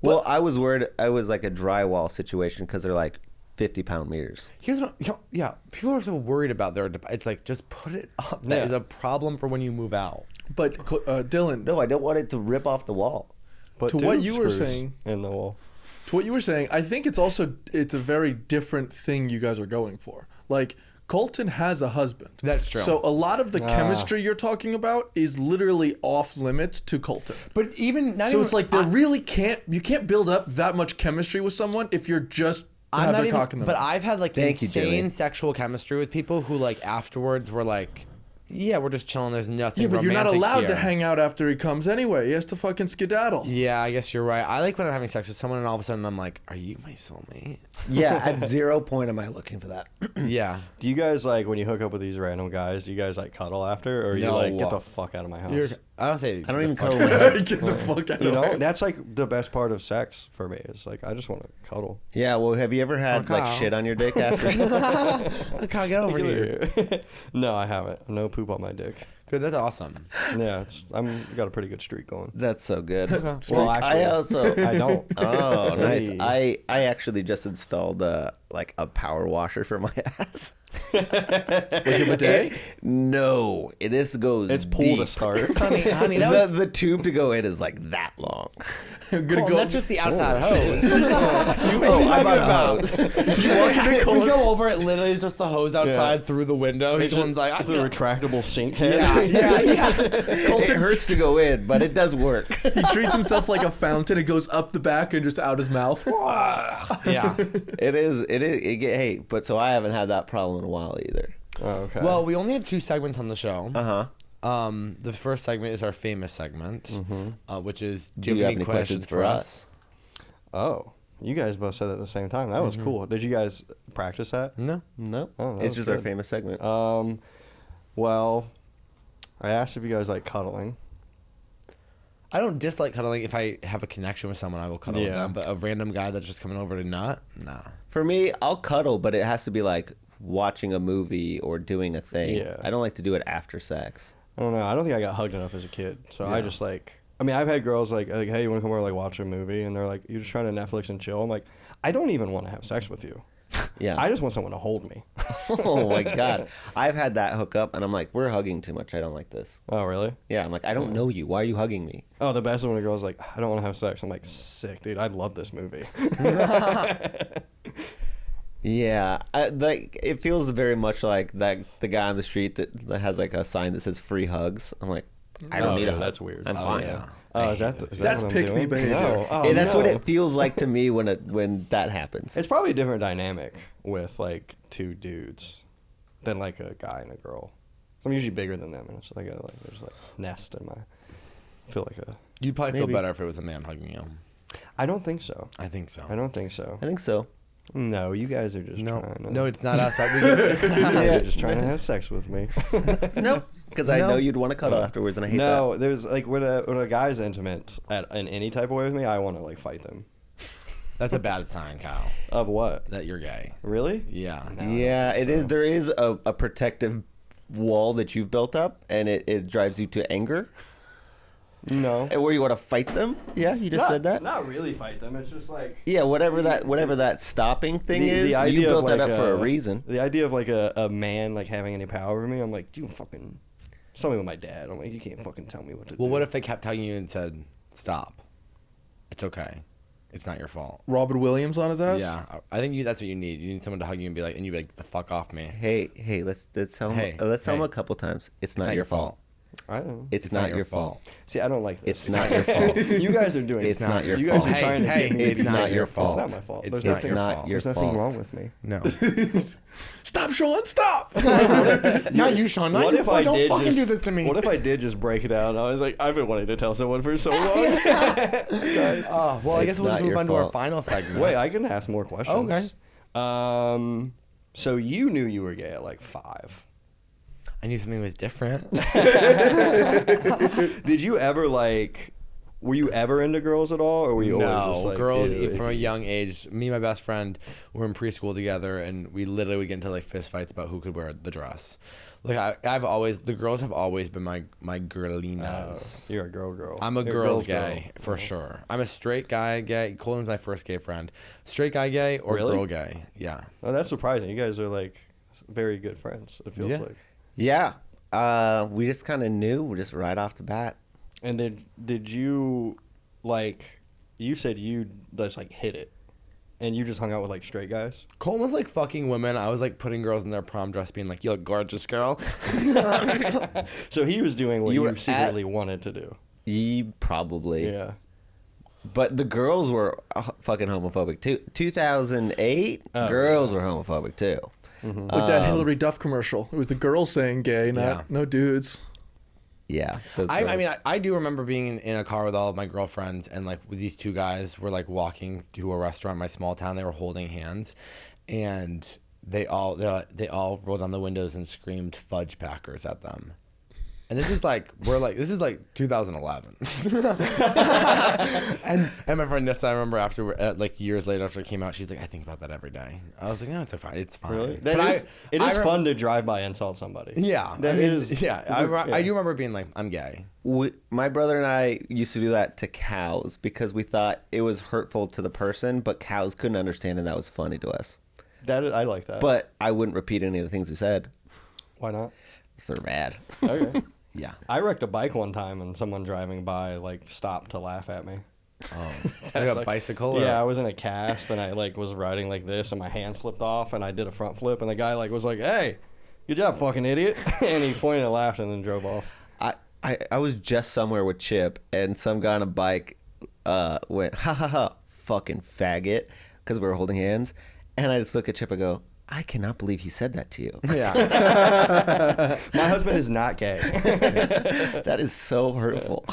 Well, I was worried. I was like a drywall situation because they're like 50-pound meters. Here's what. Yeah, people are so worried about their. It's like just put it up. That is a problem for when you move out. But Dylan, No, I don't want it to rip off the wall. But to what tube you were screws saying- in the wall. to what you were saying, I think it's a very different thing you guys are going for. Like Colton has a husband. That's true. So a lot of the chemistry you're talking about is literally off limits to Colton. But even not So even, it's like you can't build up that much chemistry with someone if you're just I'm have not their even. cock in the But mouth. I've had like Thank you, insane Joey. sexual chemistry with people who like afterwards were like, yeah, we're just chilling. There's nothing. Yeah, but you're not romantic allowed here. to hang out after he comes anyway. He has to fucking skedaddle. Yeah, I guess you're right. I like when I'm having sex with someone and all of a sudden I'm like, are you my soulmate? Yeah, at 0 point am I looking for that. Yeah. Do you guys like when you hook up with these random guys? Do you guys like cuddle after, or are you No. like get the fuck out of my house? I don't say. I don't even fuck- cuddle with Get the fuck out You of know, here. that's like the best part of sex for me. Is like I just want to cuddle. Yeah, well, have you ever had Oh, like Kyle. shit on your dick after? I can't get over here. No, I haven't. No poop on my dick. Good, that's awesome. Yeah, I'm got a pretty good streak going. That's so good. Well, actually, I also. I don't. Oh, nice. Hey. I actually just installed like a power washer for my ass. Like a bidet? No, this goes. It's pull deep. to start. honey, that was. The tube to go in is like that long. I'm gonna Colton, go. that's just the outside hose. Oh, I bought a hose. You walk into we go over it. Literally, is just the hose outside through the window. He's one's like, It's a retractable sink head. yeah. It hurts to go in, but it does work. He treats himself like a fountain. It goes up the back and just out his mouth. Yeah. It is. Hey, but so I haven't had that problem in a while either. Oh, okay. Well, we only have 2 segments on the show. Uh huh. The first segment is our famous segment, which is Do you have any questions for us? Oh, you guys both said it at the same time. That was cool. Did you guys practice that? No. No, Oh, that it's was just our good. famous segment. Well, I asked if you guys like cuddling. I don't dislike cuddling. If I have a connection with someone, I will cuddle with Yeah. them. But a random guy that's just coming over to nut, nah. For me, I'll cuddle, but it has to be like watching a movie or doing a thing. Yeah. I don't like to do it after sex. I don't know. I don't think I got hugged enough as a kid. So I just like, I mean, I've had girls like, hey, you want to come over like watch a movie? And they're like, you're just trying to Netflix and chill. I'm like, I don't even want to have sex with you. Yeah. I just want someone to hold me. Oh my god, I've had that hookup, and I'm like, we're hugging too much. I don't like this. Oh, really? Yeah, I'm like, I don't know you. Why are you hugging me? Oh, the best is when a girl's like, I don't want to have sex. I'm like, sick, dude. I love this movie. Yeah, like it feels very much like that the guy on the street that has like a sign that says free hugs. I'm like, I don't Oh, need a yeah, hug. that's weird. I'm Oh, fine. yeah. Oh, is that That's what I'm pick me doing? behavior. No. Oh, Hey, that's what no. it feels like to me when that happens. It's probably a different dynamic with like 2 dudes than like a guy and a girl. So I'm usually bigger than them, and it's like there's like nest in my. I feel like a. You'd probably Maybe. feel better if it was a man hugging you. I don't think so. I think so. I don't think so. I think so. No, you guys are just No, trying to. no, it's not us. you guys are just trying to have sex with me. Nope. Because I No. know you'd want to cuddle afterwards, and I hate No, there's like when a guy's intimate in any type of way with me, I want to like fight them. That's a bad sign, Kyle. Of what? That you're gay. Really? Yeah. that. Yeah, it is. There is a protective wall that you've built up, and it drives you to anger. No. And where you want to fight them. Yeah, you just said that. Not really fight them. It's just like Yeah, whatever that stopping thing is, you idea built of, that like, up for a reason. The idea of like a man like having any power over me, I'm like, you fucking. Something with my dad. I'm like, you can't fucking tell me what to do. Well, what if they kept hugging you and said, "Stop. It's okay. It's not your fault." Robert Williams on his ass? Yeah, I think that's what you need. You need someone to hug you and be like, "Get the fuck off me." Hey, let's tell him. Hey, Let's tell him hey. a couple times. It's It's not your fault. I don't know. It's not your fault. See, I don't like this. It's not your fault. You guys are doing. It's not your You guys fault. are trying to Hey, get me. it's not your fault. It's not my fault. It's There's not nothing- your not fault. your There's nothing fault. wrong with me. No. Stop, Sean, stop! Not you, Sean. Not What your if fault. I Don't did fucking just, do this to me. What if I did just break it out? I was like, I've been wanting to tell someone for so long. Guys. Well, I guess It's we'll just not move your on to our fault. final segment. Wait, I can ask more questions. Okay. So you knew you were gay at like 5. I knew something was different. Did you ever like? Were you ever into girls at all, or were you always just like girls ew, from a icky? young age. Me and my best friend were in preschool together, and we literally would get into like fist fights about who could wear the dress. Like the girls have always been my girlinas. You're a girl. I'm a You're girl's girl. gay for sure. I'm a straight guy gay. Colton's my first gay friend. Straight guy gay or Really? girl gay? Yeah. Oh, that's surprising. You guys are like very good friends. It feels Yeah. like. Yeah. We just kind of knew just right off the bat. And did you like? You said you just like hit it, and you just hung out with like straight guys. Colton was like fucking women. I was like putting girls in their prom dress, being like, "You look gorgeous, girl." So he was doing what You you, were secretly wanted to do. Probably. Yeah. But the girls were fucking homophobic too. 2008, Oh, girls were homophobic too. Like that Hillary Duff commercial. It was the girls saying gay, not Yeah. no dudes. Yeah. those I girls. mean, I do remember being in a car with all of my girlfriends, and like with these two guys were like walking to a restaurant in my small town. They were holding hands, and they all rolled down the windows and screamed "fudge packers" at them. And this is like 2011. and my friend Nessa, I remember after like years later after it came out, she's like, I think about that every day. I was like, no, it's fine. It's fine. Really? But It is fun to drive by insult somebody. Yeah, That is. Yeah, I do remember being like, I'm gay. My brother and I used to do that to cows because we thought it was hurtful to the person, but cows couldn't understand, and that was funny to us. I like that. But I wouldn't repeat any of the things we said. Why not? So they're bad. Okay. Yeah. I wrecked a bike one time, and someone driving by like stopped to laugh at me. Oh, like a bicycle? Yeah, I Or? was in a cast, and I like was riding like this, and my hand slipped off, and I did a front flip, and the guy like was like, "Hey, good job, fucking idiot," and he pointed and laughed, and then drove off. I was just somewhere with Chip, and some guy on a bike went, ha ha ha, fucking faggot, because we were holding hands. And I just look at Chip and go, I cannot believe he said that to you. Yeah. My husband is not gay. That is so hurtful.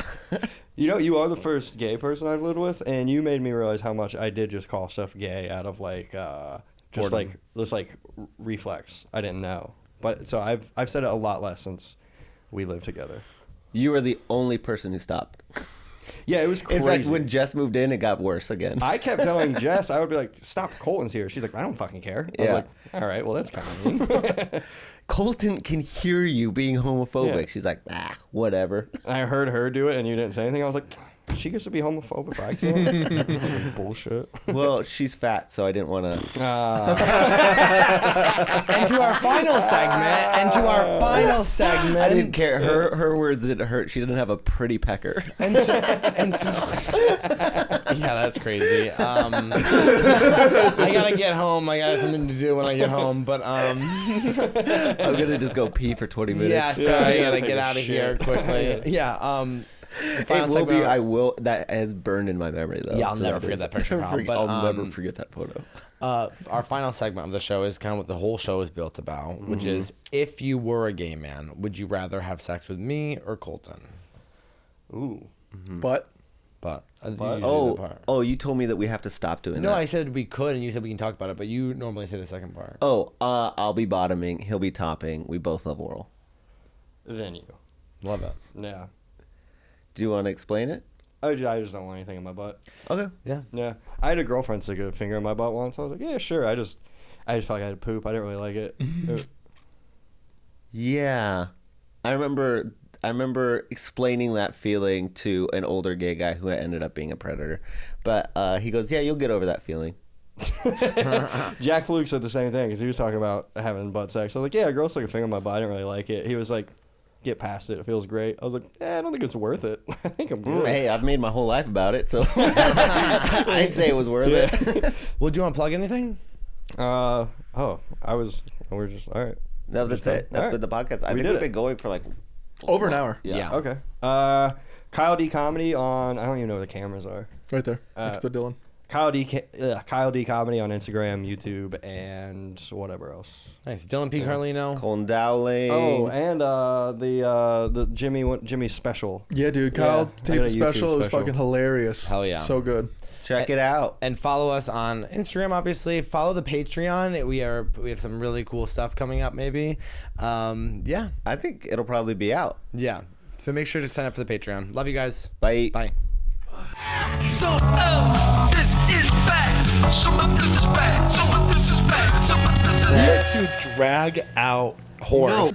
You know, you are the first gay person I've lived with, and you made me realize how much I did just call stuff gay out of like just Boredom. like reflex. I didn't know, but so I've said it a lot less since we lived together. You were the only person who stopped. Yeah, it was crazy. In fact, when Jess moved in, it got worse again. I kept telling Jess, I would be like, "Stop, Colton's here." She's like, "I don't fucking care." I was Yeah. like, "All right, well that's kind of mean." Colton can hear you being homophobic. Yeah. She's like, whatever. I heard her do it, and you didn't say anything. I was like, "She gets to be homophobic, but I can't." Bullshit. Well, she's fat, so I didn't want to. And to our final segment. I didn't care. Her words didn't hurt. She didn't have a pretty pecker. And so, yeah, that's crazy. I gotta get home. I got something to do when I get home. But I'm gonna just go pee for 20 minutes. yeah, sorry, I gotta Take get a out of shit. here quickly. Yeah. The It final will be. segment- I will. That has burned in my memory, though. Yeah, I'll so never that forget is- that picture, pal, but, I'll never um, forget that photo. Our final segment of the show is kind of what the whole show is built about, which is if you were a gay man, would you rather have sex with me or Colton? Ooh. But But You told me that we have to stop doing no, that. I said we could, and you said we can talk about it, but you normally say the second part. I'll be bottoming. He'll be topping. We both love oral. Then you. Love it. Yeah. Do you want to explain it? I just don't want anything in my butt. Okay. Yeah. Yeah. I had a girlfriend stick a finger in my butt once. I was like, yeah, sure. I just felt like I had to poop. I didn't really like it. Yeah, I remember explaining that feeling to an older gay guy who ended up being a predator. But he goes, "Yeah, you'll get over that feeling." Jack Fluke said the same thing because he was talking about having butt sex. I was like, yeah, a girl stuck a finger in my butt. I didn't really like it. He was like, get past it. It feels great. I was like, I don't think it's worth it. I think I'm good. Hey, I've made my whole life about it, so I'd say it was worth it. Well, do you want to plug anything? We're just, all right. No, that's it. That's been the podcast. I think did we've it. been going for like over an hour. Yeah. Okay. Kyle D Comedy on, I don't even know where the cameras are. Right there, next to Dylan. Kyle D Comedy on Instagram, YouTube, and whatever else. Nice. Dylan P. Carlino. Colton Dowling. Oh, and the Jimmy special. Yeah, dude. Yeah, Kyle I got taped a the YouTube special. It was special. fucking hilarious. Hell yeah. So good. Check it out. And follow us on Instagram, obviously. Follow the Patreon. We have some really cool stuff coming up, maybe. Yeah. I think it'll probably be out. Yeah. So make sure to sign up for the Patreon. Love you guys. Bye. Bye. So, this is back. Some of this is back. Some of this is back. Some of this is To drag out horse.